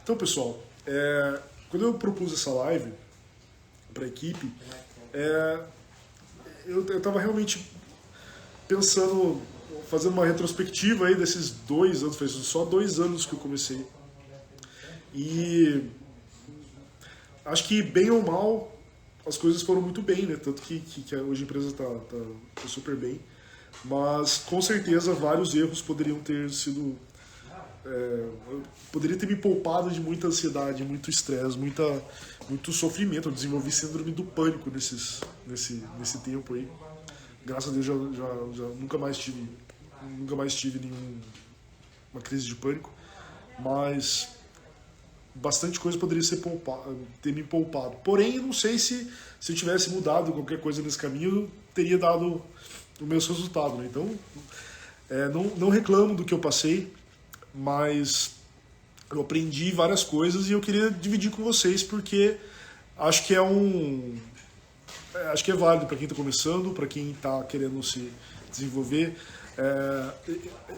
Então, pessoal, quando eu propus essa live para a equipe, eu estava realmente pensando, fazendo uma retrospectiva aí desses 2 anos, faz só 2 anos que eu comecei. E acho que, bem ou mal, as coisas foram muito bem, né? Tanto que hoje a empresa tá super bem. Mas, com certeza, vários erros poderiam ter sido... poderia ter me poupado de muita ansiedade, muito estresse, muito sofrimento. Eu desenvolvi síndrome do pânico nesse tempo aí. Graças a Deus já nunca mais tive nenhuma crise de pânico. Mas bastante coisa poderia ter me poupado. Porém, não sei se eu tivesse mudado qualquer coisa nesse caminho, teria dado o mesmo resultado, né? Então, não reclamo do que eu passei, mas eu aprendi várias coisas e eu queria dividir com vocês porque acho que acho que é válido para quem está começando, para quem está querendo se desenvolver.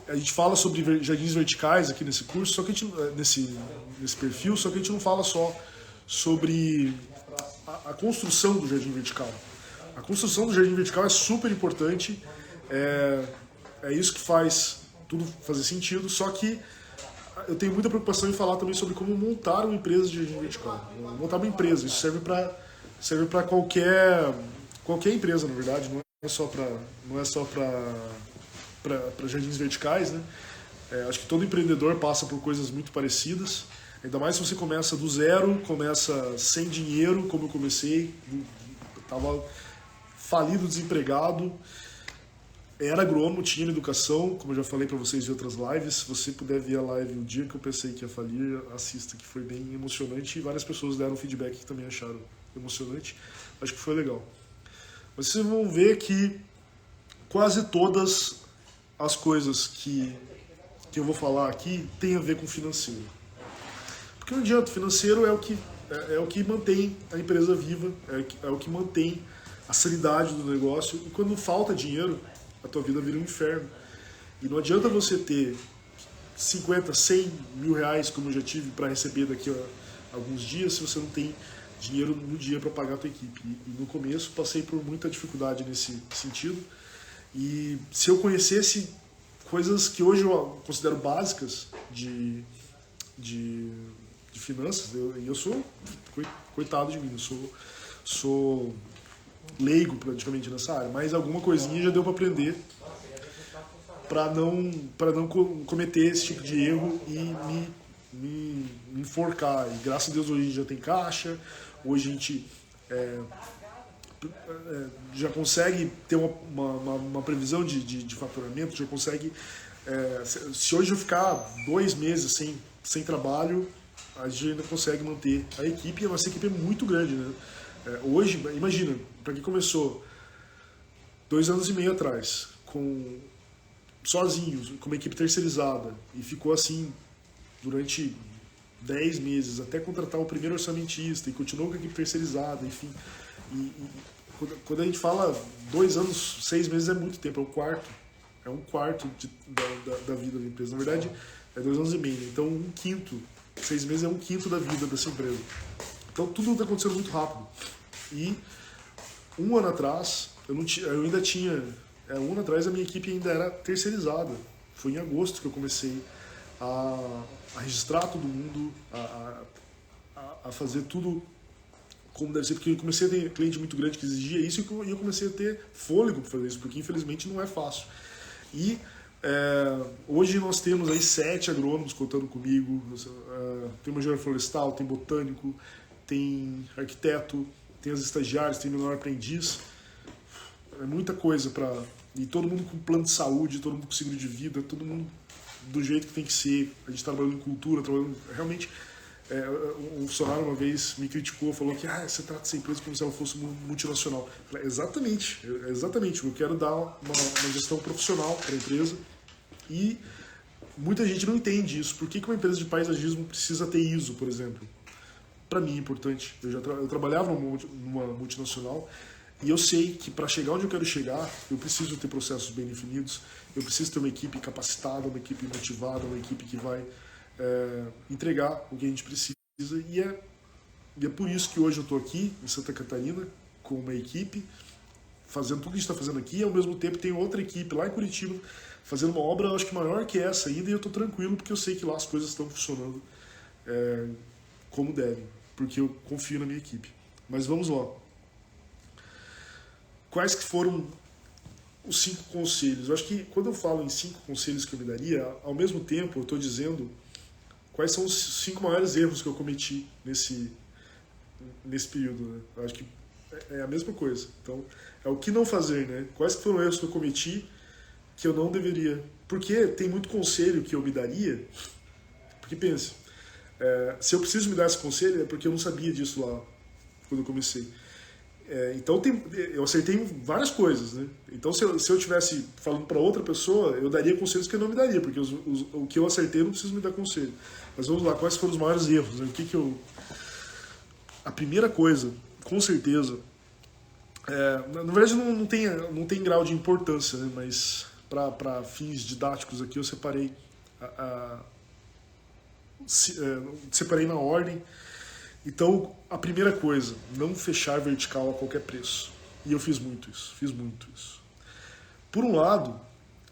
A gente fala sobre jardins verticais aqui nesse curso, só que nesse perfil, só que a gente não fala só sobre a construção do jardim vertical. A construção do jardim vertical é super importante, é isso que faz tudo fazer sentido, só que eu tenho muita preocupação em falar também sobre como montar uma empresa de jardim vertical. Montar uma empresa, isso serve para qualquer empresa, na verdade, não é só para jardins verticais, né? Acho que todo empreendedor passa por coisas muito parecidas, ainda mais se você começa do zero, começa sem dinheiro, como eu comecei, estava falido, desempregado, era agrônomo, tinha educação, como eu já falei para vocês em outras lives. Se você puder ver a live o dia que eu pensei que ia falir, assista, que foi bem emocionante e várias pessoas deram feedback que também acharam emocionante. Acho que foi legal. Mas vocês vão ver que quase todas as coisas que eu vou falar aqui tem a ver com financeiro. Porque não adianta, financeiro é o que mantém a empresa viva, é o que mantém a sanidade do negócio. E quando falta dinheiro, a tua vida vira um inferno. E não adianta você ter 50, 100 mil reais, como eu já tive, para receber daqui a alguns dias, se você não tem dinheiro no dia para pagar a tua equipe. E no começo passei por muita dificuldade nesse sentido. E se eu conhecesse coisas que hoje eu considero básicas de finanças, eu sou coitado de mim, eu sou leigo praticamente nessa área, mas alguma coisinha já deu para aprender para não cometer esse tipo de erro e me enforcar. E graças a Deus hoje a gente já tem caixa, hoje a gente já consegue ter uma previsão de faturamento, já consegue... se hoje eu ficar 2 meses sem trabalho, a gente ainda consegue manter a equipe, e a nossa equipe é muito grande, né? Hoje, imagina, para quem começou 2 anos e meio atrás, sozinhos, com uma equipe terceirizada, e ficou assim durante 10 meses, até contratar o primeiro orçamentista, e continuou com a equipe terceirizada, enfim. Quando a gente fala 2 anos, 6 meses é muito tempo, é um quarto da vida da empresa. Na verdade, é 2 anos e meio, então 1/5, 6 meses é 1/5 da vida dessa empresa. Então tudo está acontecendo muito rápido. E 1 ano atrás, eu ainda tinha... 1 ano atrás a minha equipe ainda era terceirizada. Foi em agosto que eu comecei a registrar todo mundo, a fazer tudo como deve ser, porque eu comecei a ter cliente muito grande que exigia isso e eu comecei a ter fôlego para fazer isso, porque infelizmente não é fácil. E hoje nós temos aí 7 agrônomos contando comigo, tem uma engenheiro florestal, tem botânico, tem arquiteto, tem as estagiárias, tem menor aprendiz. É muita coisa para... E todo mundo com plano de saúde, todo mundo com seguro de vida, todo mundo do jeito que tem que ser. A gente trabalhando em cultura, trabalhando... Realmente, um funcionário uma vez me criticou, falou que você trata essa empresa como se ela fosse multinacional. Eu falei, exatamente, eu quero dar uma gestão profissional para a empresa. E muita gente não entende isso. Por que uma empresa de paisagismo precisa ter ISO, por exemplo? Para mim é importante. Eu trabalhava numa multinacional e eu sei que para chegar onde eu quero chegar, eu preciso ter processos bem definidos, eu preciso ter uma equipe capacitada, uma equipe motivada, uma equipe que vai entregar o que a gente precisa. E é por isso que hoje eu estou aqui em Santa Catarina com uma equipe fazendo tudo que a gente está fazendo aqui, e ao mesmo tempo tem outra equipe lá em Curitiba fazendo uma obra, acho que maior que essa ainda, e eu estou tranquilo porque eu sei que lá as coisas estão funcionando como devem, porque eu confio na minha equipe. Mas vamos lá. Quais que foram os 5 conselhos? Eu acho que quando eu falo em 5 conselhos que eu me daria, ao mesmo tempo eu estou dizendo quais são os 5 maiores erros que eu cometi nesse período, né? Eu acho que é a mesma coisa. Então, é o que não fazer, né? Quais foram os erros que eu cometi que eu não deveria? Porque tem muito conselho que eu me daria, porque pense, se eu preciso me dar esse conselho é porque eu não sabia disso lá quando eu comecei. Então eu acertei em várias coisas, né? Então se eu estivesse falando para outra pessoa, eu daria conselhos que eu não me daria, porque o que eu acertei eu não preciso me dar conselho. Mas vamos lá, quais foram os maiores erros? Né? A primeira coisa, com certeza, na verdade não tem grau de importância, né? Mas para fins didáticos aqui eu separei separei na ordem. Então, a primeira coisa, não fechar vertical a qualquer preço. E eu fiz muito isso. Por um lado,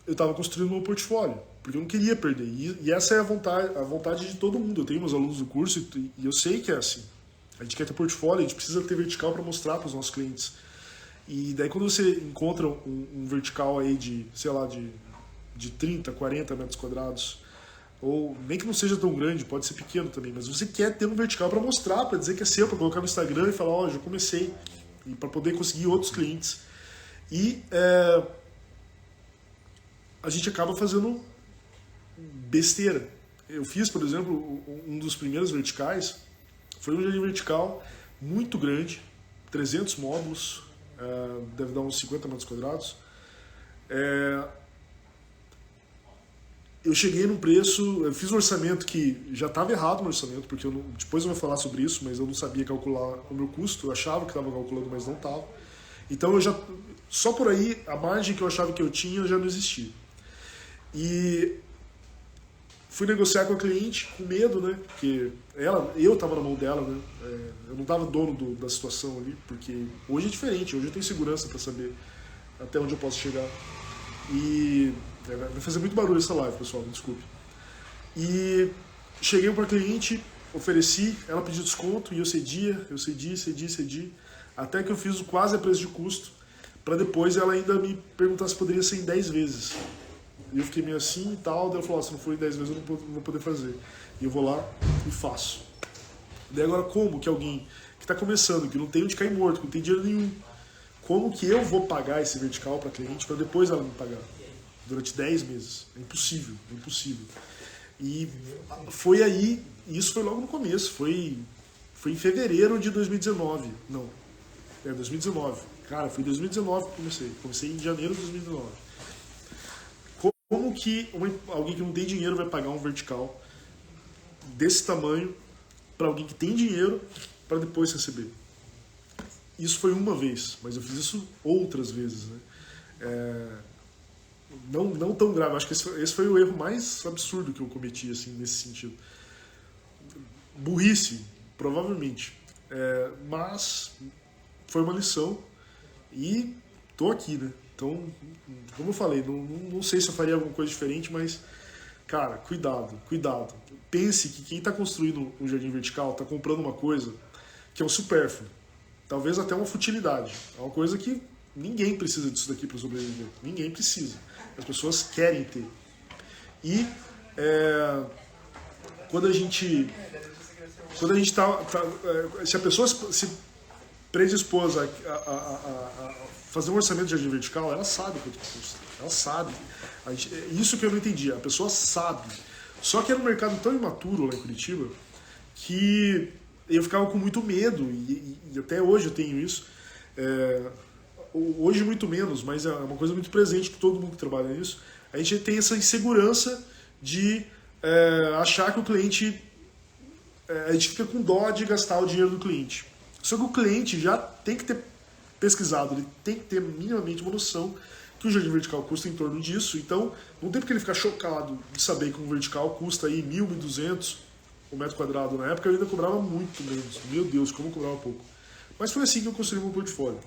eu estava construindo meu portfólio, porque eu não queria perder. E essa é a vontade de todo mundo. Eu tenho meus alunos do curso e eu sei que é assim. A gente quer ter portfólio, a gente precisa ter vertical para mostrar para os nossos clientes. E daí quando você encontra um vertical aí de, sei lá, de 30, 40 metros quadrados, ou nem que não seja tão grande, pode ser pequeno também, mas você quer ter um vertical para mostrar, para dizer que é seu, para colocar no Instagram e falar, ó, já comecei, e para poder conseguir outros clientes. E a gente acaba fazendo besteira. Eu fiz, por exemplo, um dos primeiros verticais, foi um jardim vertical muito grande, 300 módulos, deve dar uns 50 metros quadrados. Eu cheguei num preço, eu fiz um orçamento que já estava errado no orçamento, porque depois eu vou falar sobre isso, mas eu não sabia calcular o meu custo, eu achava que estava calculando, mas não estava. Então só por aí, a margem que eu achava que eu tinha já não existia. E fui negociar com a cliente com medo, né? Porque eu estava na mão dela, né? Eu não estava dono da situação ali, porque hoje é diferente, hoje eu tenho segurança para saber até onde eu posso chegar. E vai fazer muito barulho essa live, pessoal, me desculpe. E cheguei para a cliente, ofereci, ela pediu desconto e eu cedi, até que eu fiz quase a preço de custo, para depois ela ainda me perguntar se poderia ser em 10 vezes. E eu fiquei meio assim e tal, daí ela falou, se não for em 10 vezes eu não vou poder fazer. E eu vou lá e faço. Daí agora como que alguém que está começando, que não tem onde cair morto, que não tem dinheiro nenhum, como que eu vou pagar esse vertical para a cliente para depois ela me pagar? Durante 10 meses. É impossível. E foi aí, isso foi logo no começo, foi em fevereiro de 2019. Não, 2019. Cara, foi em 2019 que eu comecei. Comecei em janeiro de 2019. Como que alguém que não tem dinheiro vai pagar um vertical desse tamanho para alguém que tem dinheiro para depois receber? Isso foi uma vez, mas eu fiz isso outras vezes, né? Não tão grave, acho que esse foi o erro mais absurdo que eu cometi, assim, nesse sentido. Burrice, provavelmente. Mas foi uma lição e tô aqui, né? Então, como eu falei, não sei se eu faria alguma coisa diferente, mas, cara, cuidado. Pense que quem está construindo um jardim vertical está comprando uma coisa que é um supérfluo. Talvez até uma futilidade. É uma coisa que ninguém precisa disso daqui para sobreviver. Ninguém precisa. As pessoas querem ter. E quando a gente se a pessoa se predispôs a fazer um orçamento de jardim vertical, ela sabe quanto custa. Ela sabe. Isso que eu não entendi. A pessoa sabe. Só que era um mercado tão imaturo lá em Curitiba que eu ficava com muito medo, e até hoje eu tenho isso. Hoje muito menos, mas é uma coisa muito presente que todo mundo que trabalha nisso. A gente tem essa insegurança de achar que o cliente... a gente fica com dó de gastar o dinheiro do cliente. Só que o cliente já tem que ter pesquisado, ele tem que ter minimamente uma noção que o jardim vertical custa em torno disso, então não tem porque ele ficar chocado de saber que um vertical custa aí 1.000, 1.200 o metro quadrado. Na época eu ainda cobrava muito menos. Meu Deus, como eu cobrava pouco. Mas foi assim que eu construí meu portfólio.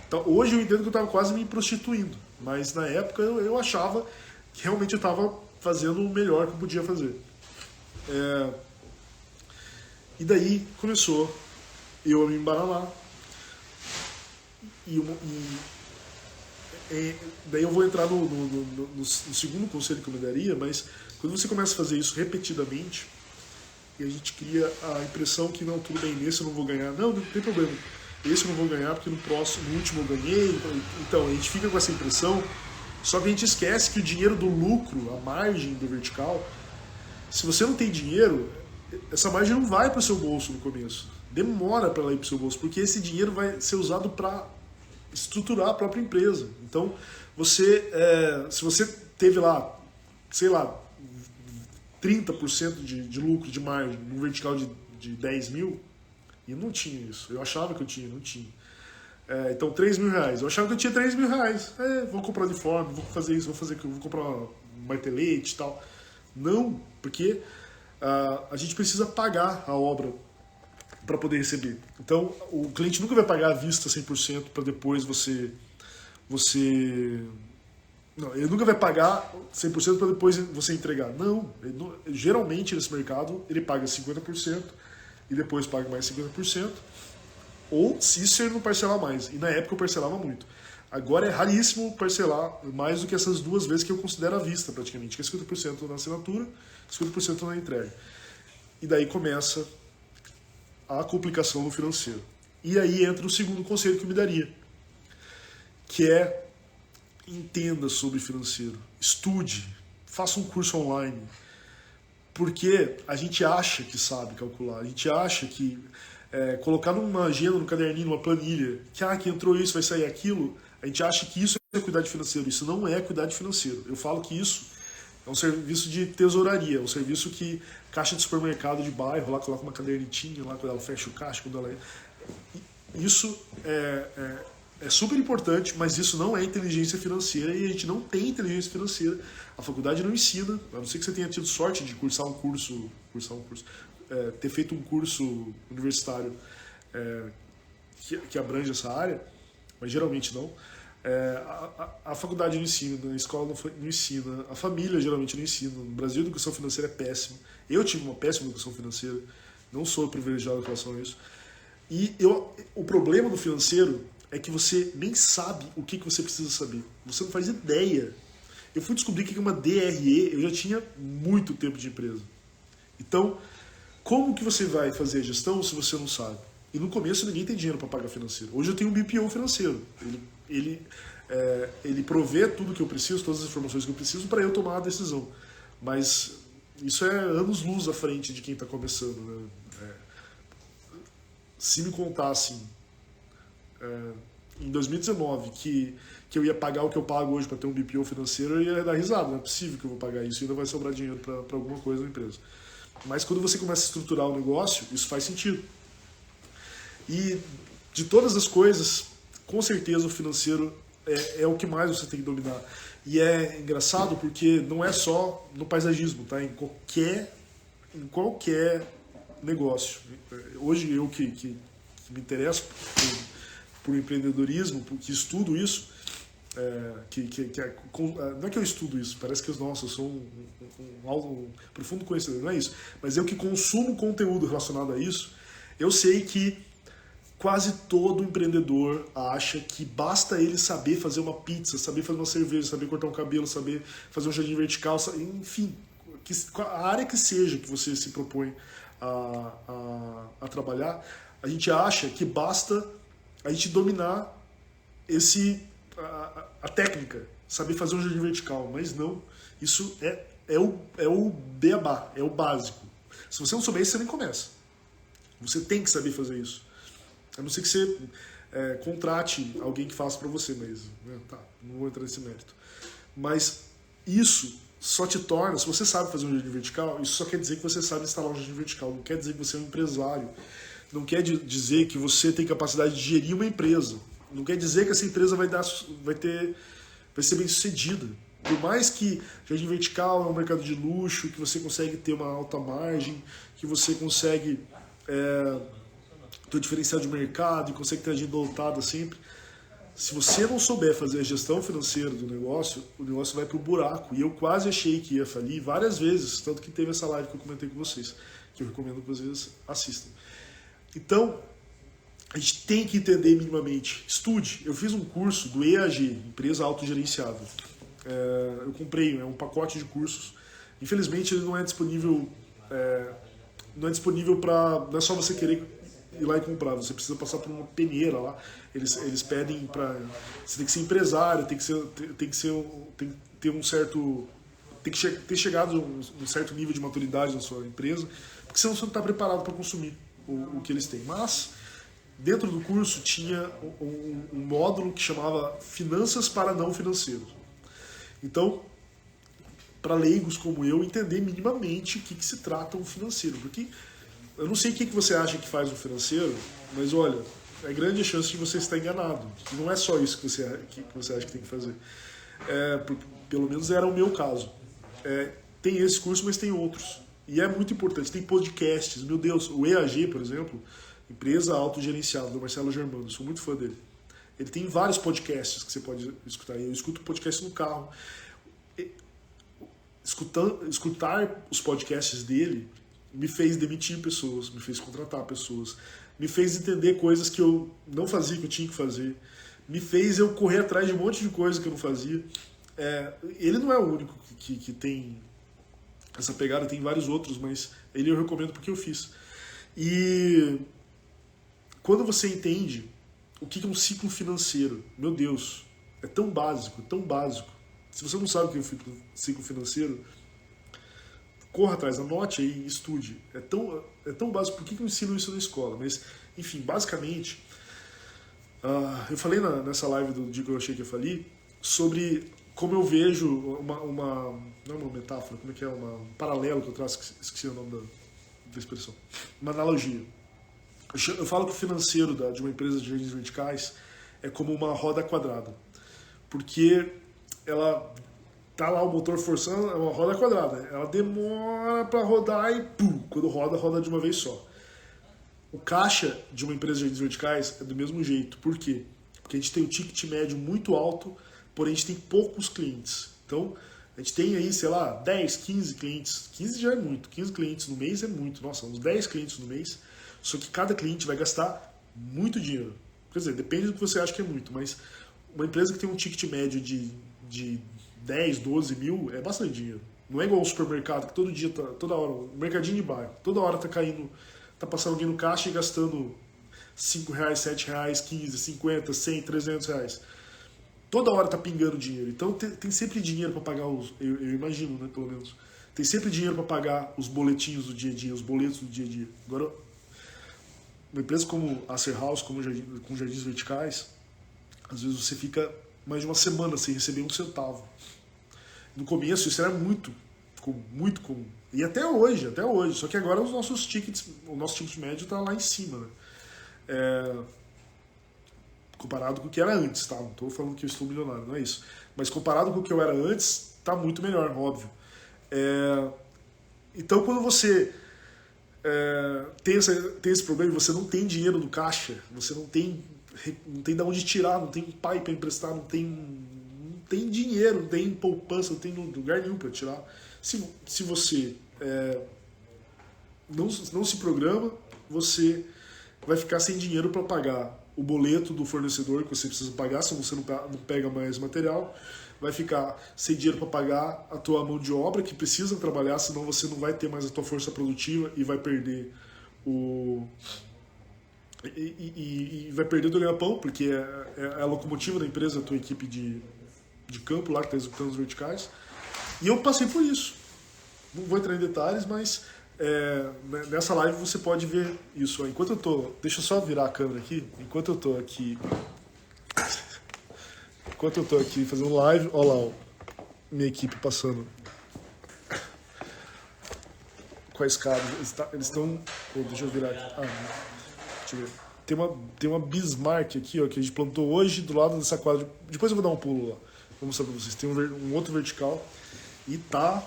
Então, hoje eu entendo que eu estava quase me prostituindo, mas na época eu achava que realmente eu estava fazendo o melhor que eu podia fazer. E daí começou eu a me embaralar. Daí eu vou entrar no segundo conselho que eu me daria, mas quando você começa a fazer isso repetidamente, e a gente cria a impressão que não, tudo bem, nesse eu não vou ganhar. Não, não tem problema. Esse eu não vou ganhar porque no último eu ganhei. Então, a gente fica com essa impressão, só que a gente esquece que o dinheiro do lucro, a margem do vertical, se você não tem dinheiro, essa margem não vai para o seu bolso no começo. Demora para ela ir para o seu bolso, porque esse dinheiro vai ser usado para estruturar a própria empresa. Então, se você teve lá, sei lá, 30% de lucro, de margem, num vertical de 10 mil, e eu não tinha isso. Eu achava que eu tinha, não tinha. Então, 3 mil reais. Eu achava que eu tinha 3 mil reais. Vou comprar uniforme, vou fazer isso, vou comprar um martelete e tal. Não, porque a gente precisa pagar a obra para poder receber. Então, o cliente nunca vai pagar à vista 100% para depois você... Não, ele nunca vai pagar 100% para depois você entregar. Não, geralmente nesse mercado ele paga 50% e depois paga mais 50%, ou se isso ele não parcelar mais. E na época eu parcelava muito. Agora é raríssimo parcelar mais do que essas 2 vezes que eu considero à vista praticamente, que é 50% na assinatura, 50% na entrega. E daí começa a complicação no financeiro. E aí entra o segundo conselho que eu me daria, que é: entenda sobre financeiro, estude, faça um curso online, porque a gente acha que sabe calcular, a gente acha que colocar numa agenda, num caderninho, numa planilha, que entrou isso, vai sair aquilo, a gente acha que isso é cuidado financeiro. Isso não é cuidado financeiro. Eu falo que isso é um serviço de tesouraria, é um serviço que caixa de supermercado de bairro, lá coloca uma cadernetinha, lá quando ela fecha o caixa, quando ela... Isso é super importante, mas isso não é inteligência financeira e a gente não tem inteligência financeira. A faculdade não ensina, a não ser que você tenha tido sorte de ter feito um curso universitário que abrange essa área, mas geralmente não. A faculdade não ensina, a escola não ensina, a família geralmente não ensina. No Brasil a educação financeira é péssima. Eu tive uma péssima educação financeira, não sou privilegiado em relação a isso. E o problema do financeiro é que você nem sabe o que você precisa saber. Você não faz ideia. Eu fui descobrir que uma DRE, eu já tinha muito tempo de empresa. Então, como que você vai fazer a gestão se você não sabe? E no começo ninguém tem dinheiro para pagar financeiro. Hoje eu tenho um BPO financeiro. Ele provê tudo que eu preciso, todas as informações que eu preciso para eu tomar a decisão. Mas isso é anos-luz à frente de quem está começando, né? Se me contassem em 2019 que eu ia pagar o que eu pago hoje para ter um BPO financeiro, eu ia dar risada. Não é possível que eu vou pagar isso, ainda vai sobrar dinheiro para alguma coisa na empresa. Mas quando você começa a estruturar o negócio, isso faz sentido. E de todas as coisas, com certeza o financeiro é o que mais você tem que dominar. E é engraçado porque não é só no paisagismo, tá? Em qualquer negócio. Hoje eu que me interesso por empreendedorismo, que estudo isso, não é que eu estudo isso, parece que eu sou um profundo conhecedor, não é isso, mas eu que consumo conteúdo relacionado a isso, eu sei que quase todo empreendedor acha que basta ele saber fazer uma pizza, saber fazer uma cerveja, saber cortar um cabelo, saber fazer um jardim vertical, enfim, a área que seja que você se propõe a trabalhar, a gente acha que basta a gente dominar a técnica, saber fazer um jardim vertical, mas não, isso é o beabá, é o básico. Se você não souber isso, você nem começa. Você tem que saber fazer isso. A não ser que você contrate alguém que faça para você mesmo. Né? Tá, não vou entrar nesse mérito. Mas isso só te torna, se você sabe fazer um jardim vertical, isso só quer dizer que você sabe instalar um jardim vertical, não quer dizer que você é um empresário, não quer dizer que você tem capacidade de gerir uma empresa, não quer dizer que essa empresa vai ter vai ser bem sucedida. Por mais que Jardim Vertical é um mercado de luxo, que você consegue ter uma alta margem, que você consegue ter um diferencial de mercado e consegue ter agenda lotada sempre, se você não souber fazer a gestão financeira do negócio, o negócio vai pro buraco. E eu quase achei que ia falir várias vezes, tanto que teve essa live que eu comentei com vocês, que eu recomendo que vocês assistam. Então, a gente tem que entender minimamente. Estude. Eu fiz um curso do EAG, Empresa Autogerenciável. Eu comprei, um pacote de cursos. Infelizmente, ele não é disponível. Não é só você querer ir lá e comprar. Você precisa passar por uma peneira lá. Eles pedem para. Você tem que ser empresário, tem que ter um certo. Tem que ter chegado a um certo nível de maturidade na sua empresa, porque senão você não está preparado para consumir o que eles têm. Mas dentro do curso tinha um módulo que chamava Finanças para Não Financeiros. Então, para leigos como eu, entender minimamente o que se trata um financeiro. Porque eu não sei o que você acha que faz um financeiro, mas olha, é grande a chance de você estar enganado. Não é só isso que você acha que tem que fazer. Pelo menos era o meu caso. Tem esse curso, mas tem outros. E é muito importante. Tem podcasts. Meu Deus, o EAG, por exemplo, Empresa Autogerenciável, do Marcelo Germano. Eu sou muito fã dele. Ele tem vários podcasts que você pode escutar. Eu escuto podcast no carro. Escutar os podcasts dele me fez demitir pessoas, me fez contratar pessoas, me fez entender coisas que eu não fazia, que eu tinha que fazer, me fez eu correr atrás de um monte de coisa que eu não fazia. Ele não é o único que tem essa pegada, tem vários outros, mas ele eu recomendo porque eu fiz. E quando você entende o que é um ciclo financeiro, meu Deus, é tão básico, tão básico. Se você não sabe o que é um ciclo financeiro, corra atrás, anote aí, estude. É tão básico, por que eu ensino isso na escola? Mas, enfim, basicamente, eu falei nessa live do dia que eu achei que eu falei, sobre como eu vejo não é uma metáfora, como é que é? Um paralelo que eu traço, esqueci o nome da expressão. Uma analogia. Eu falo que o financeiro de uma empresa de jardins verticais é como uma roda quadrada. Porque ela tá lá o motor forçando, é uma roda quadrada. Ela demora para rodar e pum, quando roda de uma vez só. O caixa de uma empresa de jardins verticais é do mesmo jeito. Por quê? Porque a gente tem um ticket médio muito alto, porém a gente tem poucos clientes. Então, a gente tem aí, sei lá, 10, 15 clientes. 15 já é muito. 15 clientes no mês é muito. Nossa, uns 10 clientes no mês. Só que cada cliente vai gastar muito dinheiro. Quer dizer, depende do que você acha que é muito, mas uma empresa que tem um ticket médio de 10, 12 mil é bastante dinheiro. Não é igual o supermercado, que todo dia, toda hora, o mercadinho de bairro, toda hora tá caindo, tá passando alguém no caixa e gastando 5 reais, 7 reais, 15, 50, 100, 300 reais. Toda hora tá pingando dinheiro. Então tem sempre dinheiro para pagar eu imagino, né, pelo menos. Tem sempre dinheiro para pagar os boletinhos do dia a dia, os boletos do dia a dia. Agora, uma empresa como a Acer House, com jardins verticais, às vezes você fica mais de uma semana sem receber um centavo. No começo isso era muito comum. E até hoje. Só que agora o nosso ticket médio está lá em cima, né? Comparado com o que era antes, tá? Não estou falando que eu estou milionário, não é isso. Mas comparado com o que eu era antes, está muito melhor, óbvio. Então quando você tem esse problema e você não tem dinheiro no caixa, você não tem de onde tirar, não tem pai para emprestar, não tem dinheiro, não tem poupança, não tem lugar nenhum para tirar. Se você não se programa, você vai ficar sem dinheiro para pagar o boleto do fornecedor que você precisa pagar, se você não pega mais material, vai ficar sem dinheiro para pagar a tua mão de obra que precisa trabalhar, senão você não vai ter mais a tua força produtiva e vai perder vai perder do ganha-pão, porque é a locomotiva da empresa, a tua equipe de campo lá que está executando os verticais. E eu passei por isso. Não vou entrar em detalhes, mas nessa live você pode ver isso. Enquanto eu tô... Deixa eu só virar a câmera aqui. Enquanto eu tô aqui fazendo live, olha lá, ó, minha equipe passando com a escada. Eles estão... deixa eu virar aqui. Deixa eu ver. Tem uma Bismarck aqui, ó, que a gente plantou hoje do lado dessa quadra. Depois eu vou dar um pulo lá. vou mostrar pra vocês. Tem um outro vertical e tá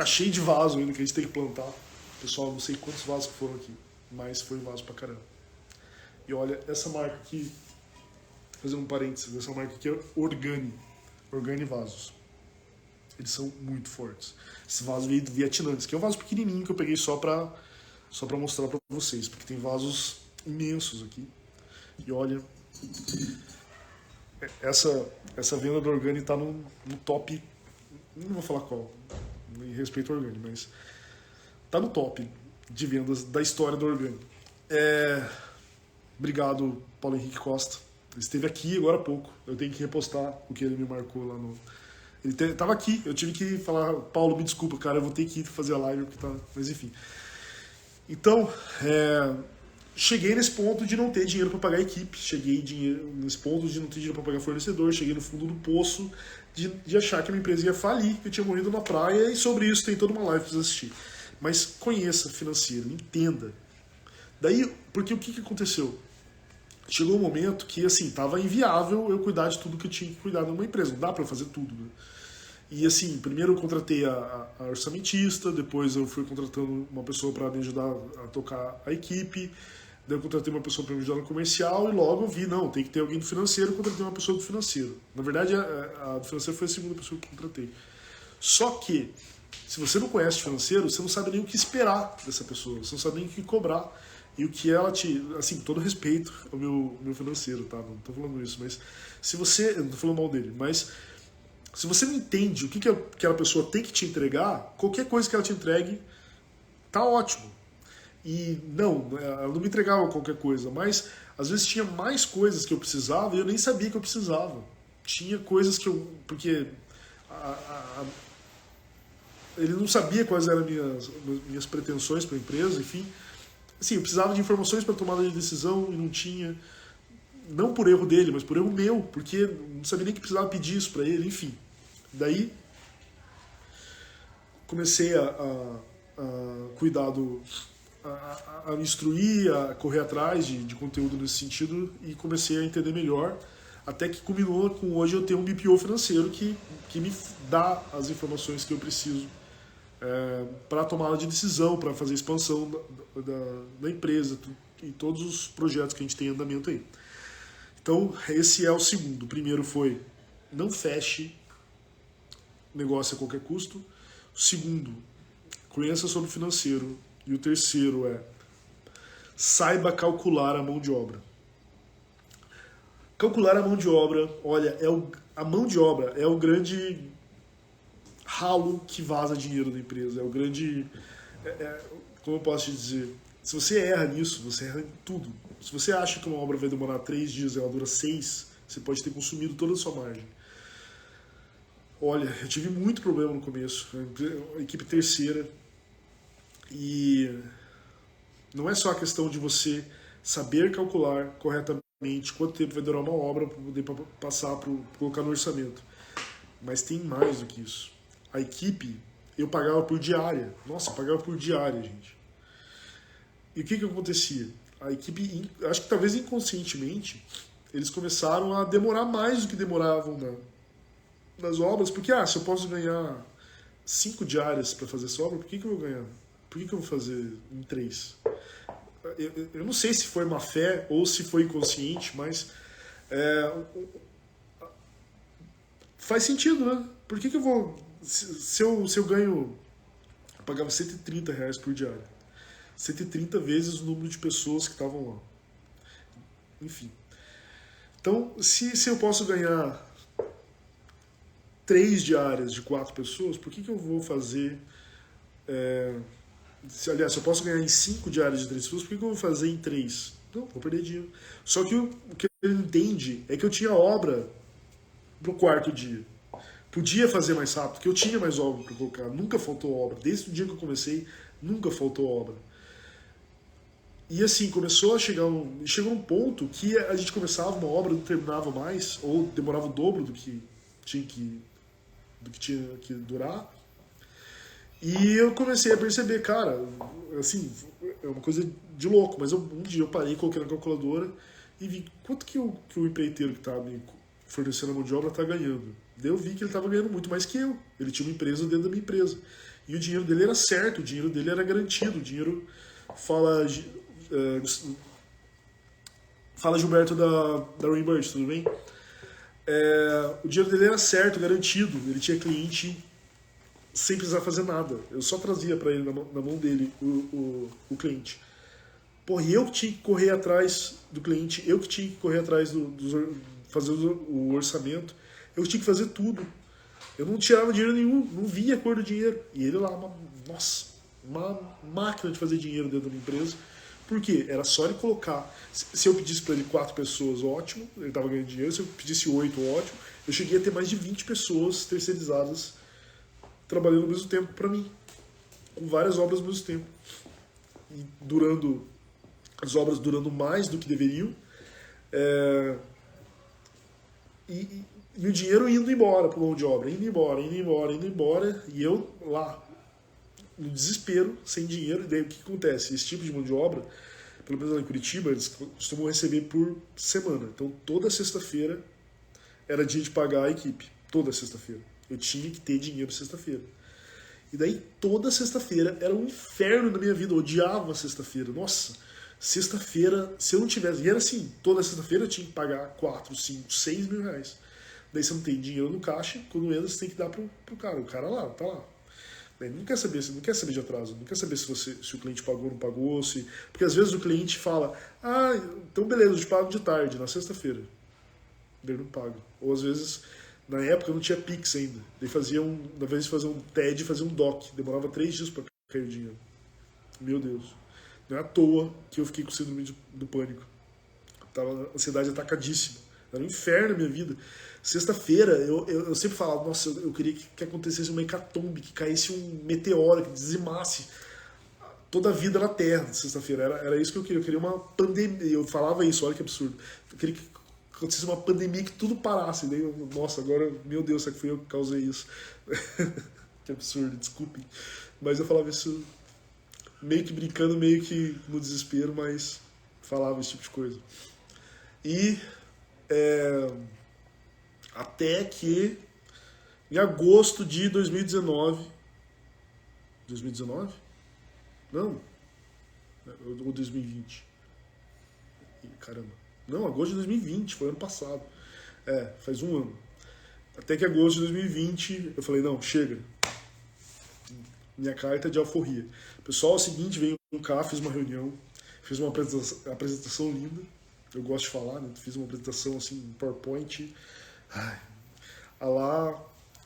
cheio de vaso ainda que a gente tem que plantar. Pessoal, não sei quantos vasos que foram aqui, mas foi vaso pra caramba. E olha, essa marca aqui, fazendo um parênteses, essa marca aqui é Organi Vasos. Eles são muito fortes. Esse vaso veio do Vietnã, esse aqui é um vaso pequenininho que eu peguei só pra mostrar pra vocês, porque tem vasos imensos aqui. E olha, essa venda do Organi tá no top, não vou falar qual, em respeito ao Organi, mas tá no top de vendas da história do Organi. Obrigado, Paulo Henrique Costa. Ele esteve aqui agora há pouco. Eu tenho que repostar o que ele me marcou lá no... Ele tava aqui, eu tive que falar, Paulo, me desculpa, cara, eu vou ter que ir fazer a live, porque tá... Mas enfim. Então, cheguei nesse ponto de não ter dinheiro para pagar a equipe, cheguei nesse ponto de não ter dinheiro para pagar fornecedor, cheguei no fundo do poço de achar que a minha empresa ia falir, que eu tinha morrido na praia, e sobre isso tem toda uma live para vocês assistir. Mas conheça financeiro, entenda. Daí, porque o que aconteceu? Chegou um momento que, assim, tava inviável eu cuidar de tudo que eu tinha que cuidar numa empresa. Não dá para eu fazer tudo, né? E, assim, primeiro eu contratei a orçamentista, depois eu fui contratando uma pessoa para me ajudar a tocar a equipe, daí eu contratei uma pessoa para me ajudar no comercial e logo eu vi, não, tem que ter alguém do financeiro, eu contratei uma pessoa do financeiro. Na verdade, a do financeiro foi a segunda pessoa que eu contratei. Só que, se você não conhece o financeiro, você não sabe nem o que esperar dessa pessoa, você não sabe nem o que cobrar. E o que ela te... Assim, com todo respeito ao meu financeiro, tá? Não tô falando isso, mas... Se você... Eu não tô falando mal dele, mas... Se você não entende o que aquela pessoa tem que te entregar, qualquer coisa que ela te entregue, tá ótimo. E não, ela não me entregava qualquer coisa, mas às vezes tinha mais coisas que eu precisava e eu nem sabia que eu precisava. Tinha coisas que eu... Porque... ele não sabia quais eram minhas pretensões para a empresa, enfim... Assim, eu precisava de informações para tomada de decisão e não tinha, não por erro dele, mas por erro meu, porque não sabia nem que precisava pedir isso para ele, enfim. Daí, comecei a cuidar a me instruir, a correr atrás de conteúdo nesse sentido e comecei a entender melhor, até que culminou com hoje eu ter um BPO financeiro que me dá as informações que eu preciso para tomada de decisão, para fazer expansão da empresa e todos os projetos que a gente tem em andamento aí. Então, esse é o segundo. O primeiro foi, não feche negócio a qualquer custo. O segundo, conheça sobre o financeiro. E o terceiro saiba calcular a mão de obra. Calcular a mão de obra, olha, a mão de obra é o grande ralo que vaza dinheiro da empresa, é o grande... como eu posso te dizer? Se você erra nisso, você erra em tudo. Se você acha que uma obra vai demorar 3 dias e ela dura 6, você pode ter consumido toda a sua margem. Olha, eu tive muito problema no começo, a equipe terceira, e não é só a questão de você saber calcular corretamente quanto tempo vai durar uma obra para poder colocar no orçamento, mas tem mais do que isso. A equipe, eu pagava por diária. Nossa, eu pagava por diária, gente. E o que acontecia? A equipe, acho que talvez inconscientemente, eles começaram a demorar mais do que demoravam nas obras, porque, se eu posso ganhar 5 diárias para fazer essa obra, por que eu vou ganhar? Por que eu vou fazer em 3? Eu não sei se foi má fé ou se foi inconsciente, mas faz sentido, né? Por que eu vou... Se eu ganho... Eu pagava R$130 por diária. 130 vezes o número de pessoas que estavam lá. Enfim. Então, se eu posso ganhar 3 diárias de 4 pessoas, por que eu vou fazer... aliás, se eu posso ganhar em 5 diárias de 3 pessoas, por que eu vou fazer em 3? Não, vou perder dinheiro. Só que o que ele entende é que eu tinha obra pro 4º dia. Podia fazer mais rápido, porque eu tinha mais obra para colocar. Nunca faltou obra. Desde o dia que eu comecei, nunca faltou obra. E assim, chegou um ponto que a gente começava uma obra, não terminava mais, ou demorava o dobro do que tinha que durar. E eu comecei a perceber, cara, assim, é uma coisa de louco, mas um dia eu parei, coloquei na calculadora e vi quanto que o empreiteiro que está me fornecendo a mão de obra está ganhando. Daí eu vi que ele estava ganhando muito mais que eu. Ele tinha uma empresa dentro da minha empresa. E o dinheiro dele era certo, o dinheiro dele era garantido. O dinheiro, fala, fala Gilberto da Rainbird, tudo bem? O dinheiro dele era certo, garantido. Ele tinha cliente sem precisar fazer nada. Eu só trazia para ele na mão dele o cliente. Porra, e eu que tinha que correr atrás do cliente, eu que tinha que correr atrás fazer o orçamento, eu tinha que fazer tudo. Eu não tirava dinheiro nenhum, não via a cor do dinheiro. E ele lá, uma máquina de fazer dinheiro dentro da minha empresa. Por quê? Era só ele colocar. Se eu pedisse para ele 4 pessoas, ótimo, ele estava ganhando dinheiro. Se eu pedisse 8, ótimo. Eu cheguei a ter mais de 20 pessoas terceirizadas trabalhando ao mesmo tempo para mim. Com várias obras ao mesmo tempo. E as obras durando mais do que deveriam. E o dinheiro indo embora para mão de obra. Indo embora. E eu lá, no desespero, sem dinheiro. E daí o que acontece? Esse tipo de mão de obra, pelo menos lá em Curitiba, eles costumam receber por semana. Então toda sexta-feira era dia de pagar a equipe. Toda sexta-feira. Eu tinha que ter dinheiro sexta-feira. E daí toda sexta-feira era um inferno na minha vida. Eu odiava sexta-feira. Nossa, sexta-feira, se eu não tivesse... E era assim, toda sexta-feira eu tinha que pagar 4, 5, 6 mil reais. Daí você não tem dinheiro no caixa, quando entra você tem que dar pro cara. O cara lá, tá lá. Daí não quer saber, você não quer saber de atraso, não quer saber se o cliente pagou ou não pagou, porque às vezes o cliente fala, então beleza, eu te pago de tarde, na sexta-feira. Daí não paga. Ou às vezes, na época não tinha Pix ainda. Daí na vez de fazer um TED, fazia um DOC. Demorava 3 dias para cair o dinheiro. Meu Deus. Não é à toa que eu fiquei com síndrome do pânico. Tava a ansiedade atacadíssima. Era um inferno na minha vida. Sexta-feira, eu sempre falava, nossa, eu queria que acontecesse uma hecatombe, que caísse um meteoro, que dizimasse toda a vida na Terra. Sexta-feira, era isso que eu queria. Eu queria uma pandemia. Eu falava isso, olha que absurdo. Eu queria que acontecesse uma pandemia, que tudo parasse. Daí nossa, agora, meu Deus, será que fui eu que causei isso? Que absurdo, desculpem. Mas eu falava isso meio que brincando, meio que no desespero, mas falava esse tipo de coisa. E até que em agosto de 2019... 2019? Não. Ou 2020? Caramba. Não, agosto de 2020, foi ano passado. Faz um ano. Até que agosto de 2020 eu falei, não, chega. Minha carta de alforria. Pessoal, é o seguinte, veio cá, fiz uma reunião, fiz uma apresentação linda. Eu gosto de falar, né? Fiz uma apresentação assim, em PowerPoint.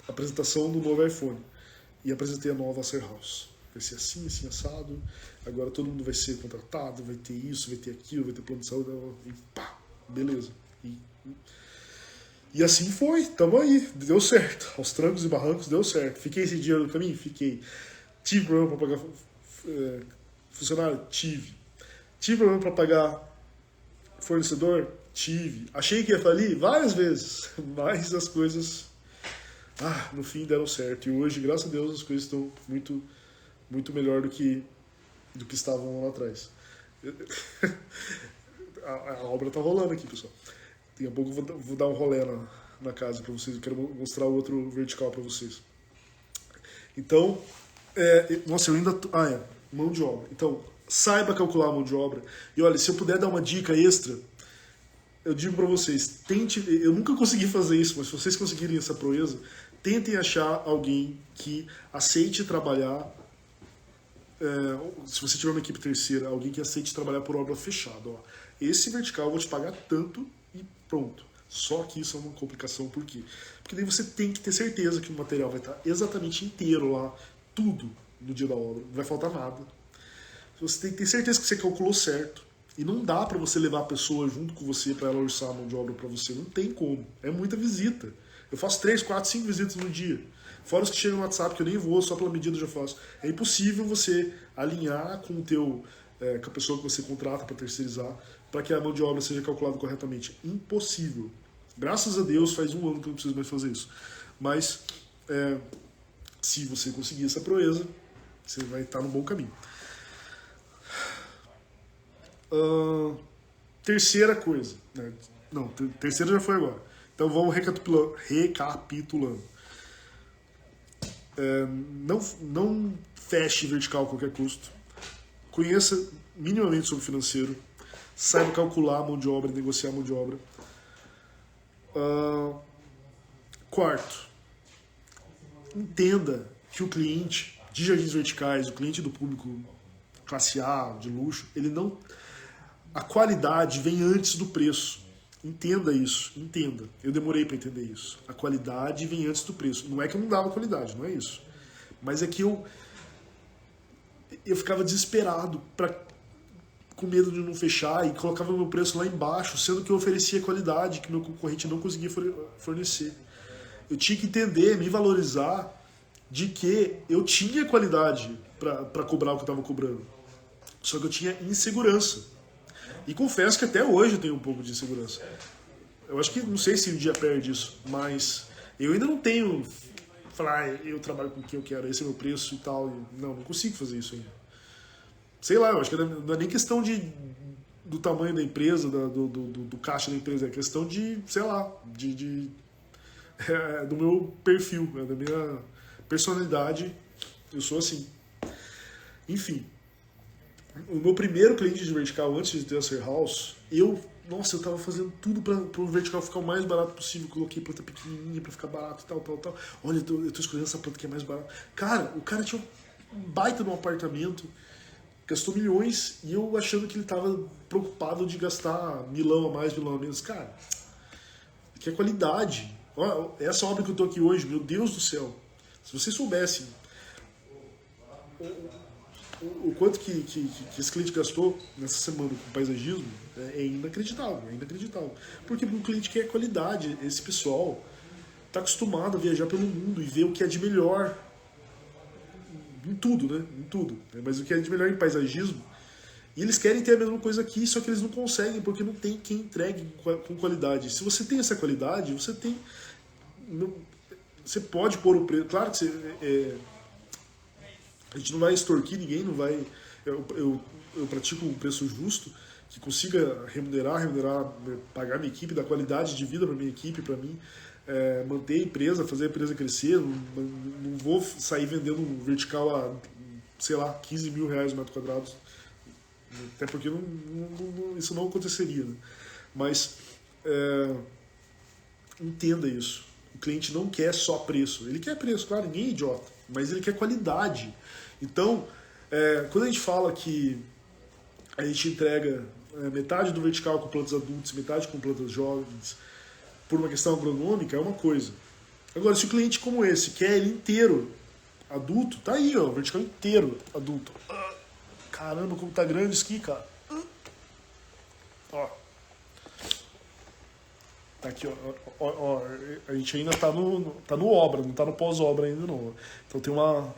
Apresentação do novo iPhone. E apresentei a nova Acer House. Vai ser assim, assim, assado. Agora todo mundo vai ser contratado, vai ter isso, vai ter aquilo, vai ter plano de saúde. E pá, beleza. E assim foi, tamo aí, deu certo. Aos trancos e barrancos deu certo. Fiquei esse dinheiro no caminho? Fiquei. Tive problema para pagar funcionário? Tive. Tive problema para pagar fornecedor? Tive. Achei que ia falir? Várias vezes. Mas as coisas, no fim deram certo. E hoje, graças a Deus, as coisas estão muito, muito melhor do que estavam lá atrás. A obra tá rolando aqui, pessoal. Daqui a pouco eu vou dar um rolê na casa para vocês. Eu quero mostrar o outro vertical para vocês. Então, nossa, eu ainda... mão de obra. Então, saiba calcular a mão de obra. E olha, se eu puder dar uma dica extra, eu digo para vocês, eu nunca consegui fazer isso, mas se vocês conseguirem essa proeza, tentem achar alguém que aceite trabalhar, se você tiver uma equipe terceira, alguém que aceite trabalhar por obra fechada. Ó. Esse vertical eu vou te pagar tanto e pronto. Só que isso é uma complicação, por quê? Porque daí você tem que ter certeza que o material vai estar exatamente inteiro lá, tudo no dia da obra, não vai faltar nada. Você tem que ter certeza que você calculou certo. E não dá para você levar a pessoa junto com você para ela orçar a mão de obra para você. Não tem como. É muita visita. Eu faço 3, 4, 5 visitas no dia. Fora os que chegam no WhatsApp, que eu nem vou, só pela medida eu já faço. É impossível você alinhar com com a pessoa que você contrata para terceirizar, para que a mão de obra seja calculada corretamente. Impossível. Graças a Deus, faz um ano que eu não preciso mais fazer isso. Mas, se você conseguir essa proeza, você vai estar no bom caminho. Terceira coisa. Não, terceira já foi agora. Então vamos recapitulando. Não feche vertical a qualquer custo. Conheça minimamente sobre financeiro. Saiba calcular a mão de obra, negociar a mão de obra. Quarto, entenda que o cliente de jardins verticais, o cliente do público classe A, de luxo, ele não... A qualidade vem antes do preço. Entenda isso, entenda. Eu demorei para entender isso. A qualidade vem antes do preço. Não é que eu não dava qualidade, não é isso. Mas é que eu ficava desesperado, com medo de não fechar, e colocava meu preço lá embaixo, sendo que eu oferecia qualidade que meu concorrente não conseguia fornecer. Eu tinha que entender, me valorizar de que eu tinha qualidade para cobrar o que eu estava cobrando. Só que eu tinha insegurança. E confesso que até hoje eu tenho um pouco de insegurança. Eu acho que, não sei se um dia perde isso, mas eu ainda não tenho... Falar, eu trabalho com o que eu quero, esse é o meu preço e tal. Não consigo fazer isso ainda. Sei lá, eu acho que não é nem questão do tamanho da empresa, do caixa da empresa, é questão de, sei lá, do meu perfil, da minha personalidade. Eu sou assim. Enfim. O meu primeiro cliente de vertical, antes de ter a Ser House, eu tava fazendo tudo para o vertical ficar o mais barato possível. Coloquei planta pequenininha para ficar barato e tal. Olha, eu tô escolhendo essa planta que é mais barata. Cara, o cara tinha um baita de um apartamento, gastou milhões, e eu achando que ele tava preocupado de gastar milão a mais, milão a menos. Cara, que é qualidade. Olha, essa obra que eu tô aqui hoje, meu Deus do céu. Se vocês soubessem o quanto que esse cliente gastou nessa semana com paisagismo, é inacreditável, é inacreditável. Porque o cliente quer qualidade, esse pessoal está acostumado a viajar pelo mundo e ver o que é de melhor em tudo, né? Em tudo. Mas o que é de melhor em paisagismo, e eles querem ter a mesma coisa aqui, só que eles não conseguem, porque não tem quem entregue com qualidade. Se você tem essa qualidade, você pode pôr o preço. Claro que a gente não vai extorquir ninguém, não vai. Eu pratico um preço justo, que consiga remunerar, pagar minha equipe, dar qualidade de vida para minha equipe, para mim, manter a empresa, fazer a empresa crescer. Não vou sair vendendo um vertical a, sei lá, 15 mil reais o metro quadrado, até porque isso não aconteceria. Né? Mas entenda isso. O cliente não quer só preço. Ele quer preço, claro, ninguém é idiota, mas ele quer qualidade. Então, quando a gente fala que a gente entrega metade do vertical com plantas adultas, metade com plantas jovens, por uma questão agronômica, é uma coisa. Agora, se o cliente como esse quer ele inteiro adulto, tá aí, ó, vertical inteiro adulto. Caramba, como tá grande isso aqui, cara. Ó. Tá aqui, ó, a gente ainda tá no obra, não tá no pós-obra ainda não. Então tem uma...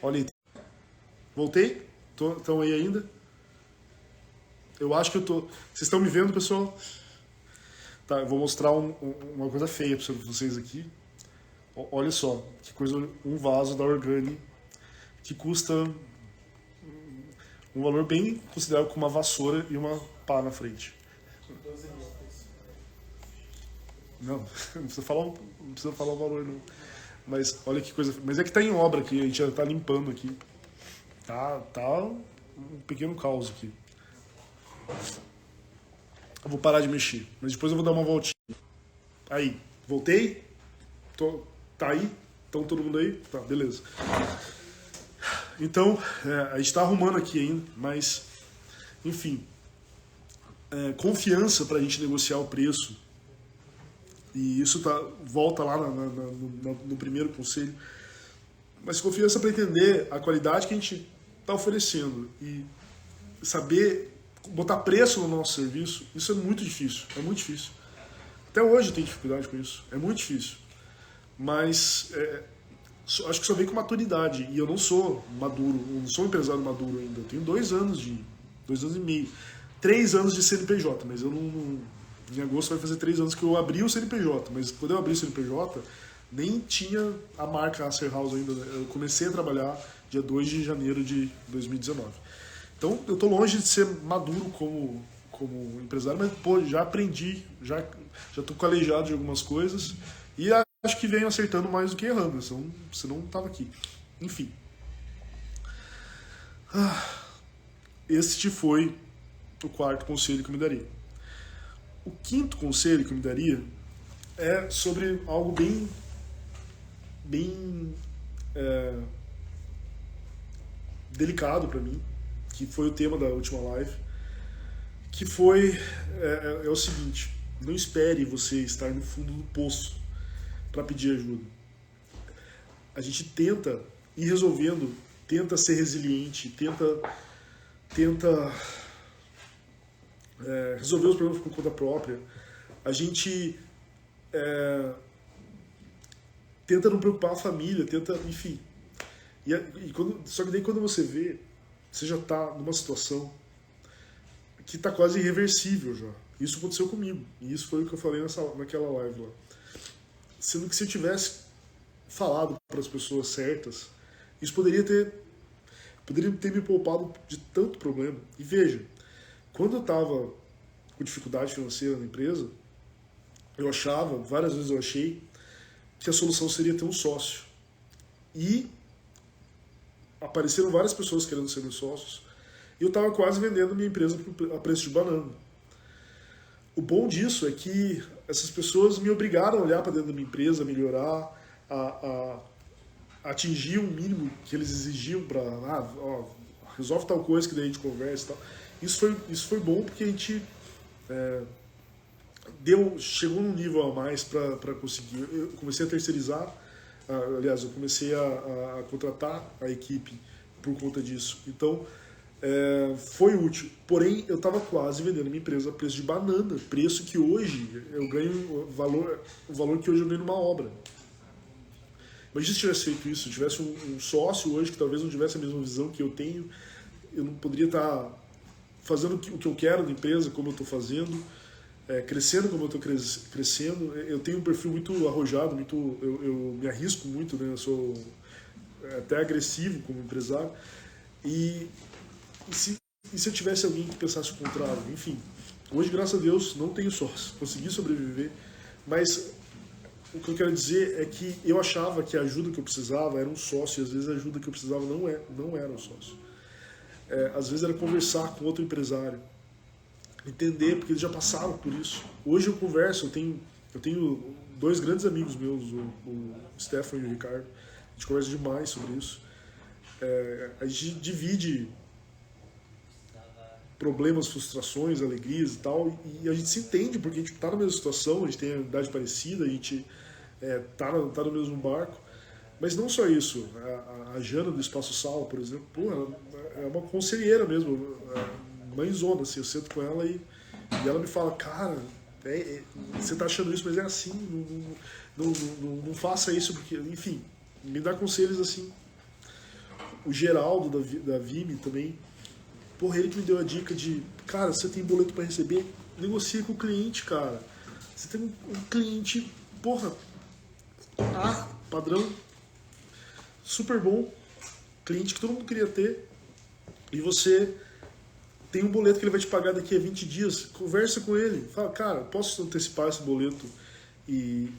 Olha aí. Voltei? Estão aí ainda? Eu acho que eu tô... Vocês estão me vendo, pessoal? Tá, eu vou mostrar uma coisa feia para vocês aqui. Olha só, que coisa, um vaso da Organi que custa um valor bem considerável, com uma vassoura e uma pá na frente. Não precisa falar o valor, não. Mas olha que coisa. Mas é que tá em obra aqui, a gente já tá limpando aqui. Tá um pequeno caos aqui. Eu vou parar de mexer, mas depois eu vou dar uma voltinha. Aí, voltei? Tá aí? Estão todo mundo aí? Tá, beleza. Então, a gente tá arrumando aqui ainda, mas, enfim, confiança pra gente negociar o preço. E isso volta lá no primeiro conselho. Mas confiança para entender a qualidade que a gente está oferecendo e saber botar preço no nosso serviço. Isso é muito difícil, é muito difícil. Até hoje eu tenho dificuldade com isso, é muito difícil. Mas acho que só vem com maturidade. E eu não sou maduro, eu não sou um empresário maduro ainda. Eu tenho 2 anos e meio, 3 anos de CNPJ, mas eu não em agosto vai fazer 3 anos que eu abri o CNPJ, mas quando eu abri o CNPJ, nem tinha a marca Ser House ainda. Eu comecei a trabalhar dia 2 de janeiro de 2019. Então, eu tô longe de ser maduro como como empresário, mas pô, já aprendi, já tô calejado de algumas coisas e acho que venho acertando mais do que errando, senão não tava aqui. Enfim. Este foi o quarto conselho que eu me daria. O quinto conselho que eu me daria é sobre algo bem delicado para mim, que foi o tema da última live, que foi é o seguinte: não espere você estar no fundo do poço para pedir ajuda. A gente tenta ir resolvendo, tenta ser resiliente, tenta resolver os problemas por conta própria. A gente tenta não preocupar a família, tenta, enfim. Só que daí quando você vê, você já está numa situação que está quase irreversível já. Isso aconteceu comigo. E isso foi o que eu falei naquela live lá. Sendo que se eu tivesse falado para as pessoas certas, isso poderia ter me poupado de tanto problema. E veja, quando eu estava com dificuldade financeira na empresa, várias vezes eu achei, que a solução seria ter um sócio. E apareceram várias pessoas querendo ser meus sócios, e eu estava quase vendendo minha empresa a preço de banana. O bom disso é que essas pessoas me obrigaram a olhar para dentro da minha empresa, a melhorar, a atingir um mínimo que eles exigiam para resolve tal coisa que daí a gente conversa e tal. Isso foi bom porque a gente chegou num nível a mais para conseguir. Eu comecei a terceirizar, aliás, eu comecei a contratar a equipe por conta disso. Então, foi útil. Porém, eu estava quase vendendo minha empresa a preço de banana, preço que hoje eu ganho o valor que hoje eu ganho numa obra. Imagina se tivesse feito isso, se tivesse um sócio hoje que talvez não tivesse a mesma visão que eu tenho, eu não poderia estar fazendo o que eu quero na empresa, como eu estou fazendo, crescendo como eu estou crescendo. Eu tenho um perfil muito arrojado, eu me arrisco muito, né? Eu sou até agressivo como empresário. E se eu tivesse alguém que pensasse o contrário? Enfim, hoje, graças a Deus, não tenho sócio, consegui sobreviver, mas o que eu quero dizer é que eu achava que a ajuda que eu precisava era um sócio, e às vezes a ajuda que eu precisava não era um sócio. Às vezes era conversar com outro empresário, entender, porque eles já passaram por isso. Hoje eu converso, eu tenho dois grandes amigos meus, o Stefan e o Ricardo, a gente conversa demais sobre isso. A gente divide problemas, frustrações, alegrias e tal, e a gente se entende porque a gente está na mesma situação, a gente tem a idade parecida, a gente tá no mesmo barco. Mas não só isso, a Jana do Espaço Sal, por exemplo, ela é uma conselheira mesmo, mãezona, assim, eu sento com ela e ela me fala: cara, você tá achando isso, mas é assim, não faça isso, porque, enfim, me dá conselhos assim. O Geraldo da Vime também, porra, ele que me deu a dica de: cara, você tem boleto para receber, negocia com o cliente, cara. Você tem um cliente, porra, padrão, super bom, cliente que todo mundo queria ter, e você tem um boleto que ele vai te pagar daqui a 20 dias, conversa com ele, fala: cara, posso antecipar esse boleto e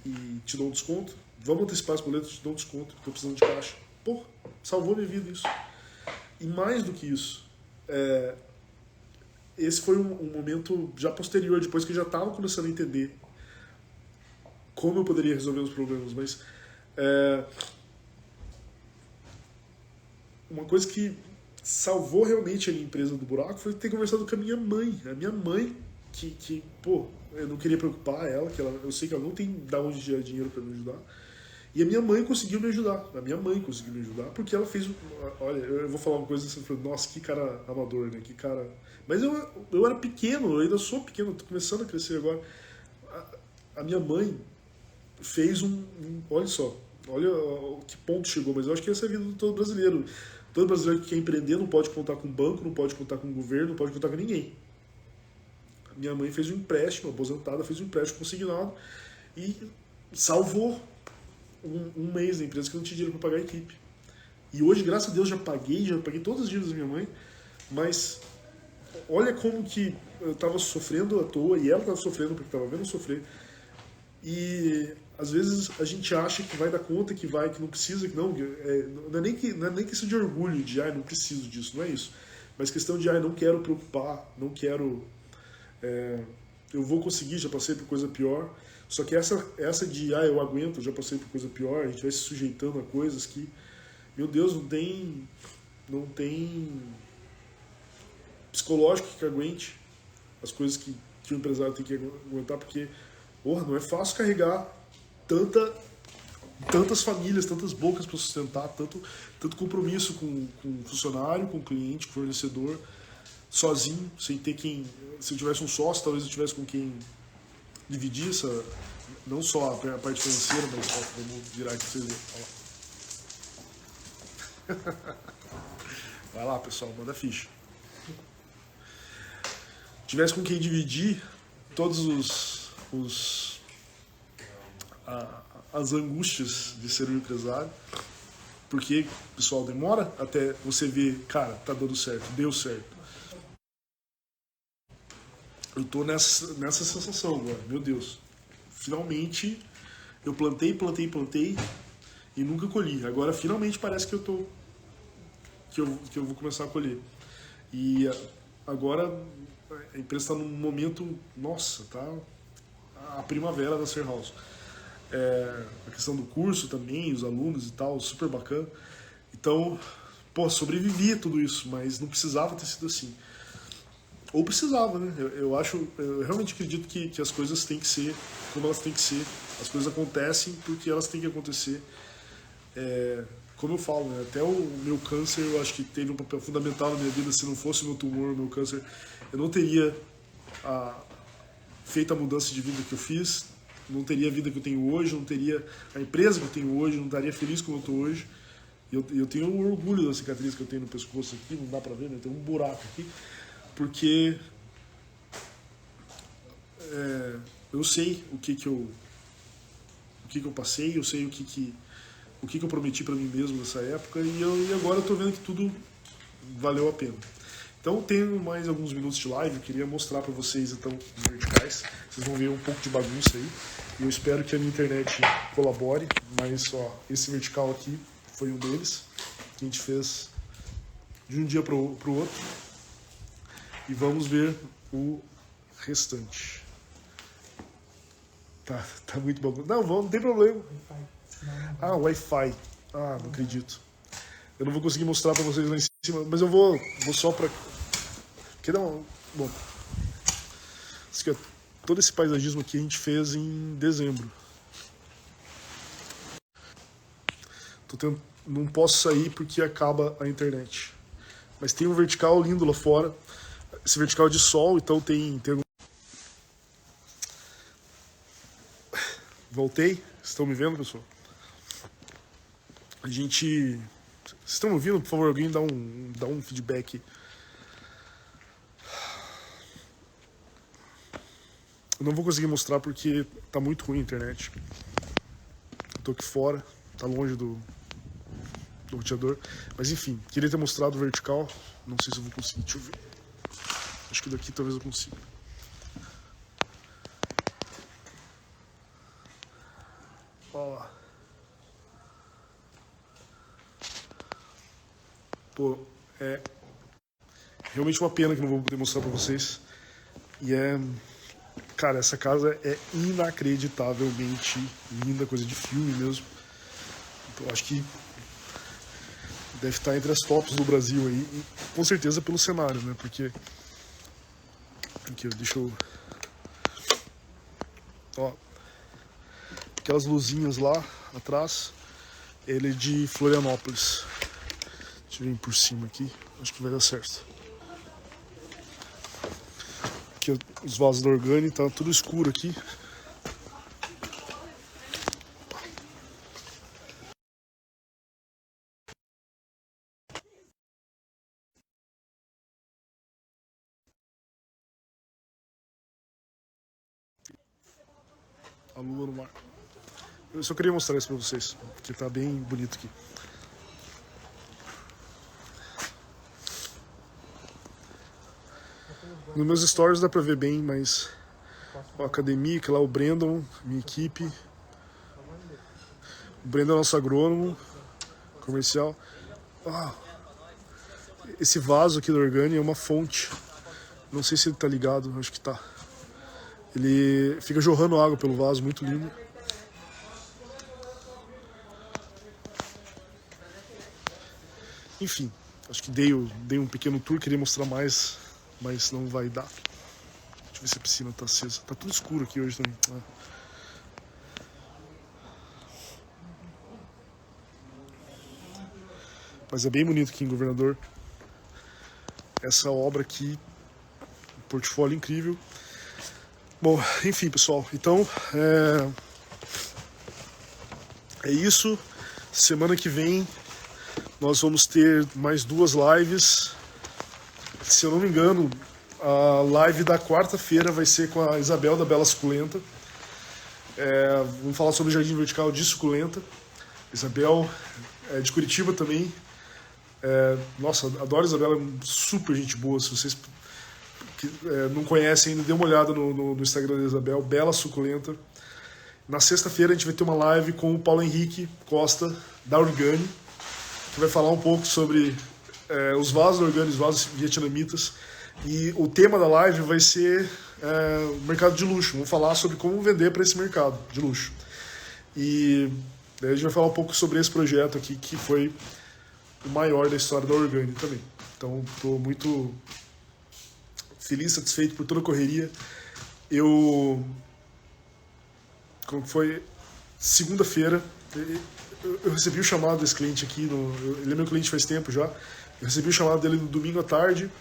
te dou um desconto? Vamos antecipar esse boleto e te dou um desconto, estou precisando de caixa. Porra, salvou minha vida isso. E mais do que isso, esse foi um momento já posterior, depois que eu já estava começando a entender como eu poderia resolver os problemas, mas uma coisa que salvou realmente a minha empresa do buraco foi ter conversado com a minha mãe. A minha mãe, que pô, eu não queria preocupar ela, eu sei que ela não tem da onde tirar dinheiro para me ajudar. E a minha mãe conseguiu me ajudar. A minha mãe conseguiu me ajudar porque ela fez. Olha, eu vou falar uma coisa assim, nossa, que cara amador, né? Que cara. Mas eu era pequeno, eu ainda sou pequeno, tô começando a crescer agora. A minha mãe fez olha só, olha que ponto chegou, mas eu acho que essa é a vida de todo brasileiro. Todo brasileiro que quer empreender não pode contar com banco, não pode contar com governo, não pode contar com ninguém. A minha mãe fez um empréstimo, aposentada, fez um empréstimo consignado e salvou um mês da empresa que não tinha dinheiro para pagar a equipe. E hoje, graças a Deus, já paguei todas as dívidas da minha mãe, mas olha como que eu tava sofrendo à toa e ela tava sofrendo porque tava vendo eu sofrer. E às vezes a gente acha que vai dar conta, que vai, que não precisa, que não. Não é nem questão de orgulho, de não preciso disso, não é isso. Mas questão de não quero preocupar, não quero. Eu vou conseguir, já passei por coisa pior. Só que essa de eu aguento, eu já passei por coisa pior, a gente vai se sujeitando a coisas que, meu Deus, não tem psicológico que aguente as coisas que o empresário tem que aguentar, porque, porra, não é fácil carregar tantas famílias, tantas bocas para sustentar, tanto compromisso com funcionário, com cliente, com fornecedor, sozinho, sem ter quem. Se eu tivesse um sócio, talvez eu tivesse com quem dividir essa, não só a parte financeira, mas vamos virar aqui pra vocês verem. Vai lá, pessoal, manda ficha. Tivesse com quem dividir todos as angústias de ser um empresário, porque, pessoal, demora até você ver, cara, tá dando certo, deu certo. Eu tô nessa sensação agora, meu Deus. Finalmente, eu plantei e nunca colhi. Agora, finalmente, parece que eu vou começar a colher. E agora, a empresa está num momento, nossa, tá a primavera da Ser House. A questão do curso também, os alunos e tal, super bacana. Então, sobrevivi a tudo isso, mas não precisava ter sido assim. Ou precisava, né? Eu realmente acredito que as coisas têm que ser como elas têm que ser. As coisas acontecem porque elas têm que acontecer. Como eu falo, né? Até o meu câncer, eu acho que teve um papel fundamental na minha vida. Se não fosse o meu tumor, o meu câncer, eu não teria feito a mudança de vida que eu fiz, não teria a vida que eu tenho hoje, não teria a empresa que eu tenho hoje, não estaria feliz como eu estou hoje. Eu tenho um orgulho da cicatriz que eu tenho no pescoço aqui, não dá pra ver, né? Tem um buraco aqui, porque eu sei o que eu passei, eu sei o que eu prometi para mim mesmo nessa época e agora eu tô vendo que tudo valeu a pena. Então tenho mais alguns minutos de live, eu queria mostrar para vocês então os verticais. Vocês vão ver um pouco de bagunça aí. E eu espero que a minha internet colabore, mas esse vertical aqui foi um deles que a gente fez de um dia pro outro. E vamos ver o restante. Tá muito bagunça. Não tem problema. Wi-Fi. Não acredito. Eu não vou conseguir mostrar pra vocês lá em cima, mas eu vou só pra... Bom, todo esse paisagismo aqui a gente fez em dezembro. Não posso sair porque acaba a internet. Mas tem um vertical lindo lá fora. Esse vertical é de sol, então tem... Voltei. Estão me vendo, pessoal? Vocês estão me ouvindo? Por favor, alguém dá um feedback. Eu não vou conseguir mostrar porque tá muito ruim a internet. Eu tô aqui fora, tá longe do roteador. Mas enfim, queria ter mostrado o vertical. Não sei se eu vou conseguir, deixa eu ver. Acho que daqui talvez eu consiga. Olha lá. É realmente uma pena que não vou poder mostrar pra vocês. Cara, essa casa é inacreditavelmente linda, coisa de filme mesmo. Então acho que deve estar entre as tops do Brasil aí, e com certeza pelo cenário, né? Porque aqui, deixa eu... aquelas luzinhas lá atrás, ele é de Florianópolis. Deixa eu vir por cima aqui, acho que vai dar certo. Aqui os vasos da Organi, tá tudo escuro aqui. A lua no mar. Eu só queria mostrar isso pra vocês, porque tá bem bonito aqui. Nos meus stories dá pra ver bem, mas a academia, que lá o Brandon, minha equipe. O Brandon é nosso agrônomo comercial. Ah, esse vaso aqui do Organi é uma fonte. Não sei se ele tá ligado, acho que tá. Ele fica jorrando água pelo vaso, muito lindo. Enfim, acho que dei um pequeno tour, queria mostrar mais, mas não vai dar. Deixa eu ver se a piscina tá acesa. Tá tudo escuro aqui hoje também. Mas é bem bonito aqui em Governador. Essa obra aqui, um portfólio incrível. Bom, enfim, pessoal. Então, é isso. Semana que vem nós vamos ter mais 2 lives. Se eu não me engano, a live da quarta-feira vai ser com a Isabel da Bela Suculenta. Vamos falar sobre o jardim vertical de suculenta. Isabel é de Curitiba também. Nossa, adoro a Isabela, é super gente boa. Se vocês não conhecem ainda, dê uma olhada no Instagram da Isabel, Bela Suculenta. Na sexta-feira a gente vai ter uma live com o Paulo Henrique Costa, da Organi, que vai falar um pouco sobre os vasos da Organi, os vasos vietnamitas. E o tema da live vai ser o mercado de luxo. Vamos falar sobre como vender para esse mercado de luxo. E daí a gente vai falar um pouco sobre esse projeto aqui, que foi o maior da história da Organi também. Então, estou muito feliz, satisfeito por toda a correria. Como foi segunda-feira, eu recebi o chamado desse cliente aqui, ele é meu cliente faz tempo já. Eu recebi o chamado dele no domingo à tarde.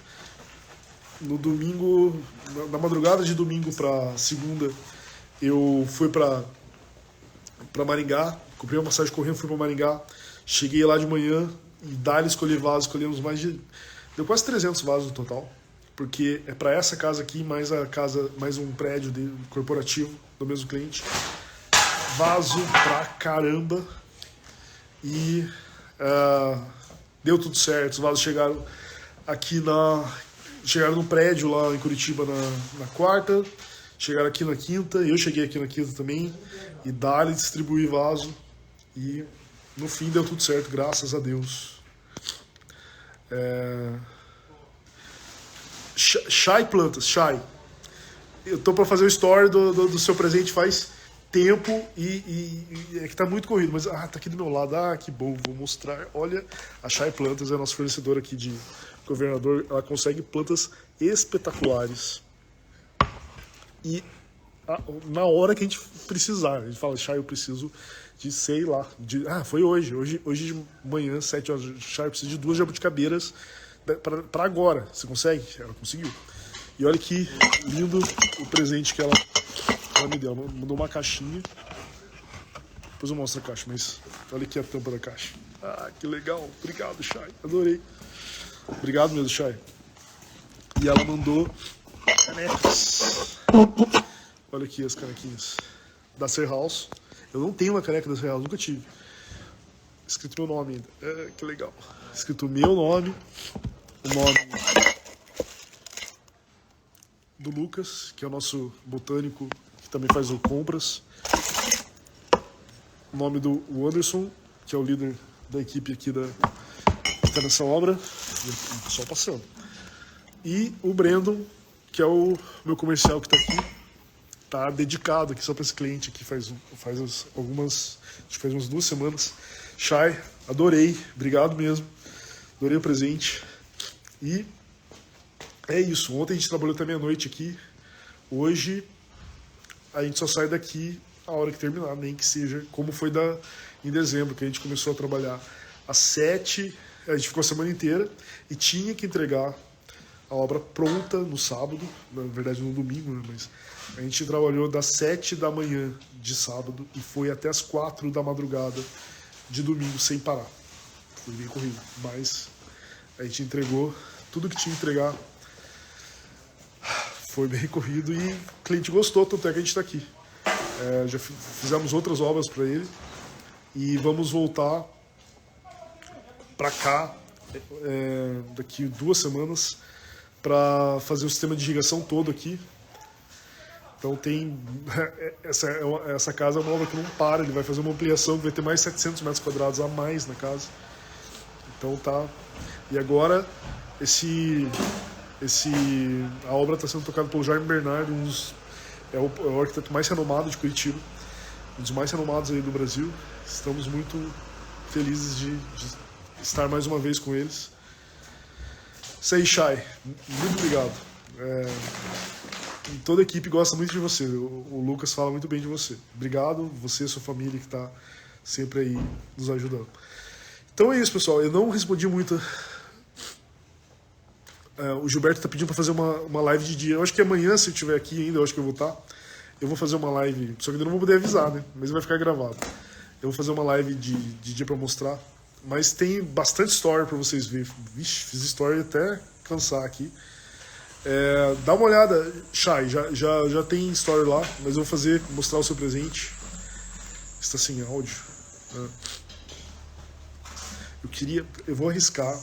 No domingo, na madrugada de domingo para segunda, eu fui para Maringá, comprei uma passagem correndo, fui para Maringá, cheguei lá de manhã e dali escolhi vasos, escolhemos deu quase 300 vasos no total, porque é para essa casa aqui, mais um prédio corporativo do mesmo cliente, vaso pra caramba, e deu tudo certo. Os vasos chegaram no prédio lá em Curitiba na quarta, chegaram aqui na quinta, eu cheguei aqui na quinta também, e dali distribuí vaso, e no fim deu tudo certo, graças a Deus. Chai Plantas, Chai. Eu tô para fazer o story do seu presente faz tempo e é que tá muito corrido, mas tá aqui do meu lado, que bom, vou mostrar. Olha, a Chai Plantas é a nossa fornecedora aqui de Governador, ela consegue plantas espetaculares. E na hora que a gente precisar, a gente fala, Chai, eu preciso de, sei lá, foi hoje de manhã, 7 horas, Chai, eu preciso de 2 jabuticabeiras para agora. Você consegue? Ela conseguiu. E olha que lindo o presente que ela me deu. Ela mandou uma caixinha. Depois eu mostro a caixa, mas olha aqui a tampa da caixa. Que legal. Obrigado, Chay. Adorei. Obrigado mesmo, Chay. E ela mandou canecas. Olha aqui as canequinhas da Ser House. Eu não tenho uma caneca da Ser House, nunca tive. Escrito meu nome ainda. Que legal. Escrito meu nome, o nome do Lucas, que é o nosso botânico, que também faz o compras. O nome do Anderson, que é o líder da equipe aqui que está nessa obra. E o pessoal passando. E o Brandon, que é o meu comercial que está aqui. Tá dedicado aqui só para esse cliente aqui faz umas 2 semanas. Chay, adorei, obrigado mesmo. Adorei o presente. E é isso. Ontem a gente trabalhou até meia-noite aqui. Hoje a gente só sai daqui a hora que terminar, nem que seja como foi em dezembro, que a gente começou a trabalhar às 7. A gente ficou a semana inteira e tinha que entregar a obra pronta no sábado, na verdade no domingo, né? Mas a gente trabalhou das 7 da manhã de sábado e foi até as 4 da madrugada de domingo sem parar. Foi bem corrido, mas a gente entregou tudo que tinha que entregar. Foi bem corrido e o cliente gostou, tanto é que a gente está aqui. Já fizemos outras obras para ele e vamos voltar para cá daqui 2 semanas para fazer o sistema de irrigação todo aqui. Então tem essa casa é uma obra que não para, ele vai fazer uma ampliação que vai ter mais 700 metros quadrados a mais na casa. Então tá. E agora a obra está sendo tocada pelo Jaime Bernardo, é o arquiteto mais renomado de Curitiba, um dos mais renomados aí do Brasil. Estamos muito felizes de estar mais uma vez com eles. Isso aí, Chay. Muito obrigado. Toda a equipe gosta muito de você. O Lucas fala muito bem de você. Obrigado, você e sua família que está sempre aí nos ajudando. Então é isso, pessoal. Eu não respondi muito. O Gilberto está pedindo para fazer uma live de dia. Eu acho que amanhã, se eu estiver aqui ainda, eu acho que eu vou estar. Eu vou fazer uma live, só que eu não vou poder avisar, né? Mas vai ficar gravado. Eu vou fazer uma live de dia para mostrar. Mas tem bastante story para vocês verem. Vixe, fiz story até cansar aqui. Dá uma olhada, Chay, já tem story lá, mas eu vou mostrar o seu presente. Está sem áudio. Eu vou arriscar.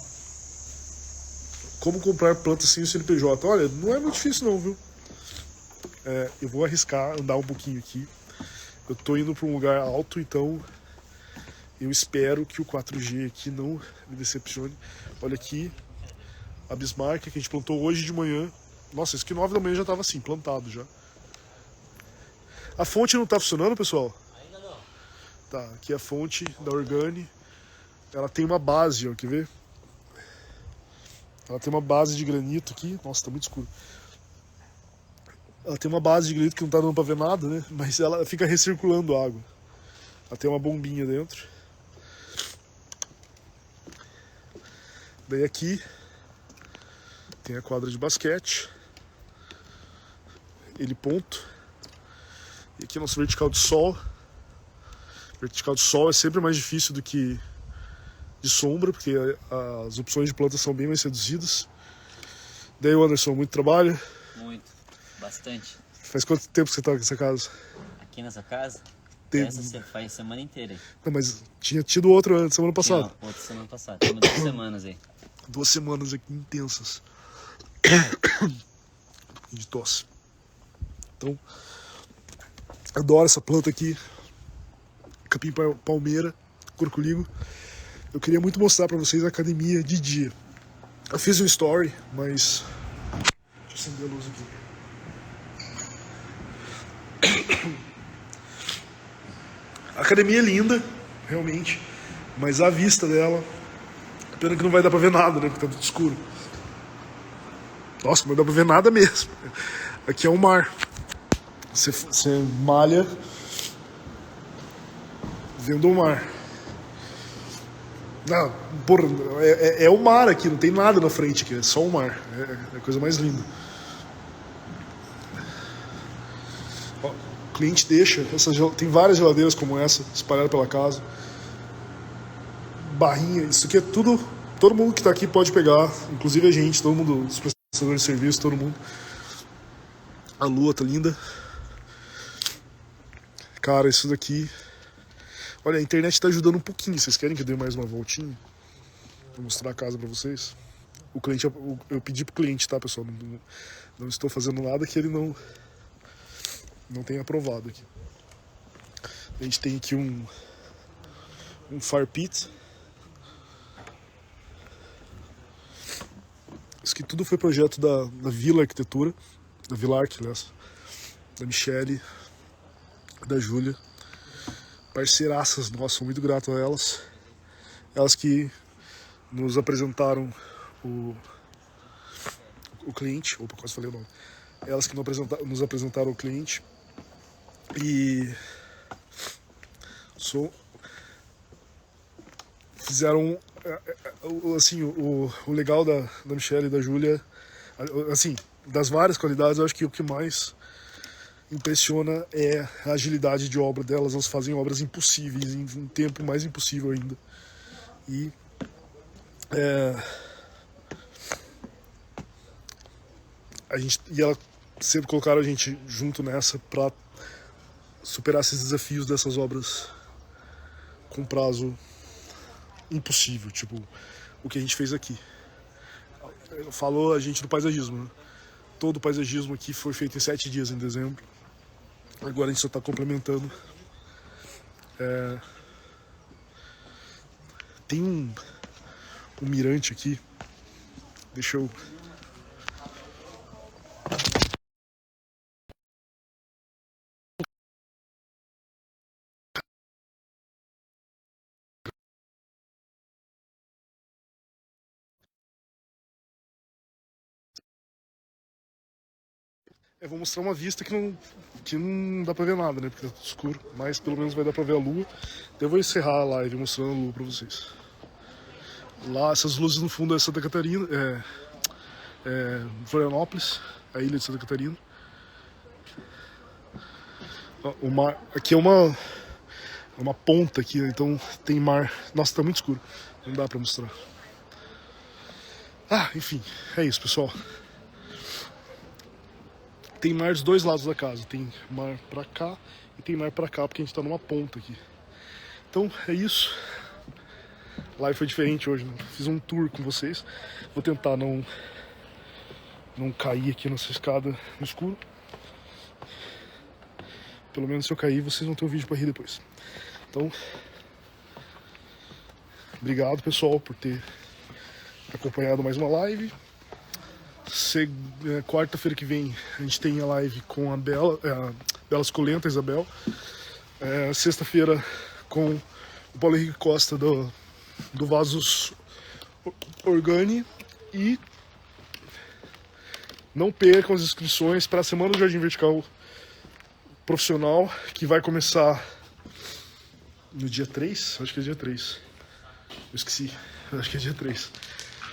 Como comprar plantas sem o CNPJ? Olha, não é muito difícil não, viu? Eu vou arriscar andar um pouquinho aqui. Eu tô indo para um lugar alto, então eu espero que o 4G aqui não me decepcione. Olha aqui, a Bismarck que a gente plantou hoje de manhã. Nossa, isso que 9 da manhã já tava assim, plantado já. A fonte não tá funcionando, pessoal? Ainda não. Tá, aqui é a fonte da Organi. Ela tem uma base, ó, quer ver? Ela tem uma base de granito aqui. Nossa, tá muito escuro. Ela tem uma base de granito que não tá dando pra ver nada, né? Mas ela fica recirculando água. Ela tem uma bombinha dentro. Daí aqui tem a quadra de basquete. Ele ponto. E aqui nosso vertical de sol. Vertical de sol é sempre mais difícil do que de sombra, porque as opções de planta são bem mais reduzidas. Daí, Anderson, muito trabalho? Muito, bastante. Faz quanto tempo que você tá nessa casa? Aqui nessa casa? Faz semana inteira aí. Não, mas tinha tido outra semana passada. Tinha outra semana passada. Temos 2 semanas aí. 2 semanas aqui intensas. De tosse. Então, adoro essa planta aqui. Capim palmeira, corcoligo. Eu queria muito mostrar pra vocês a academia de dia. Eu fiz um story, mas... Deixa eu acender a luz aqui. A academia é linda, realmente. Mas a vista dela... Pena que não vai dar pra ver nada, né? Porque tá tudo escuro. Nossa, não dá pra ver nada mesmo. Aqui é o mar. Você malha vendo o mar. Não, porra, é o mar aqui, não tem nada na frente aqui, é só o mar. É a coisa mais linda. Ó, o cliente deixa, tem várias geladeiras como essa, espalhadas pela casa. Barrinha, isso aqui é tudo, todo mundo que está aqui pode pegar, inclusive a gente, todo mundo, os prestadores de serviço, todo mundo. A lua tá linda. Cara, isso daqui... Olha, a internet tá ajudando um pouquinho. Vocês querem que eu dê mais uma voltinha? Vou mostrar a casa pra vocês. O cliente, eu pedi pro cliente, tá, pessoal? Não estou fazendo nada que ele não tenha aprovado aqui. A gente tem aqui um fire pit. Isso aqui tudo foi projeto da Vila Arquitetura, da Vilarc, aliás, da Michele, da Júlia. Parceiraças nossas, sou muito grato a elas. Elas que nos apresentaram o cliente. Opa, quase falei o nome. Elas que nos apresentaram o cliente. E fizeram assim, o legal da Michelle e da Júlia, assim, das várias qualidades, eu acho que o que mais impressiona é a agilidade de obra delas. Elas fazem obras impossíveis em um tempo mais impossível ainda. E ela sempre colocaram a gente junto nessa para superar esses desafios dessas obras com prazo impossível, tipo o que a gente fez aqui. falou a gente do paisagismo, né? Todo o paisagismo aqui foi feito em 7 dias em dezembro. Agora a gente só está complementando. Tem um mirante aqui. Deixa eu... vou mostrar uma vista que não dá pra ver nada, né? Porque tá tudo escuro. Mas pelo menos vai dar pra ver a lua. Então eu vou encerrar a live mostrando a lua pra vocês. Lá, essas luzes no fundo é Santa Catarina, Florianópolis, a ilha de Santa Catarina. O mar, aqui é uma ponta aqui, né? Então tem mar. Nossa, tá muito escuro, não dá pra mostrar. Enfim, é isso, pessoal. Tem mar dos dois lados da casa, tem mar pra cá e tem mar pra cá, porque a gente tá numa ponta aqui. Então é isso. A live foi diferente hoje, né? Fiz um tour com vocês. Vou tentar não cair aqui nessa escada no escuro. Pelo menos se eu cair, vocês vão ter um vídeo pra rir depois. Então, obrigado, pessoal, por ter acompanhado mais uma live. Quarta-feira que vem a gente tem a live com a Bela Suculenta, Isabel. Sexta-feira com o Paulo Henrique Costa do Vasos Organi. E não percam as inscrições para a Semana do Jardim Vertical Profissional, que vai começar no dia 3, acho que é dia 3. Eu esqueci, acho que é dia 3.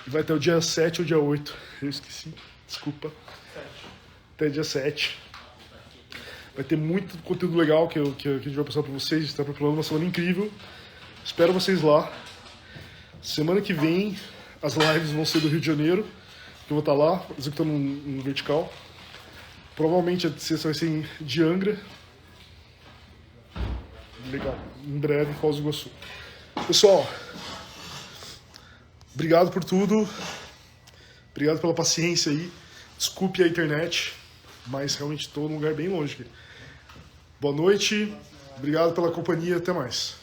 E vai até o dia 7 ou dia 8. Eu esqueci, desculpa. 7. Até dia 7. Vai ter muito conteúdo legal que a gente vai passar para vocês. A gente está preparando uma semana incrível. Espero vocês lá. Semana que vem as lives vão ser do Rio de Janeiro. Eu vou estar lá, executando um vertical. Provavelmente a sexta vai ser de Angra. Legal. Em breve em Foz do Iguaçu. Pessoal, obrigado por tudo. Obrigado pela paciência aí. Desculpe a internet, mas realmente estou num lugar bem longe aqui. Boa noite. Obrigado pela companhia. Até mais.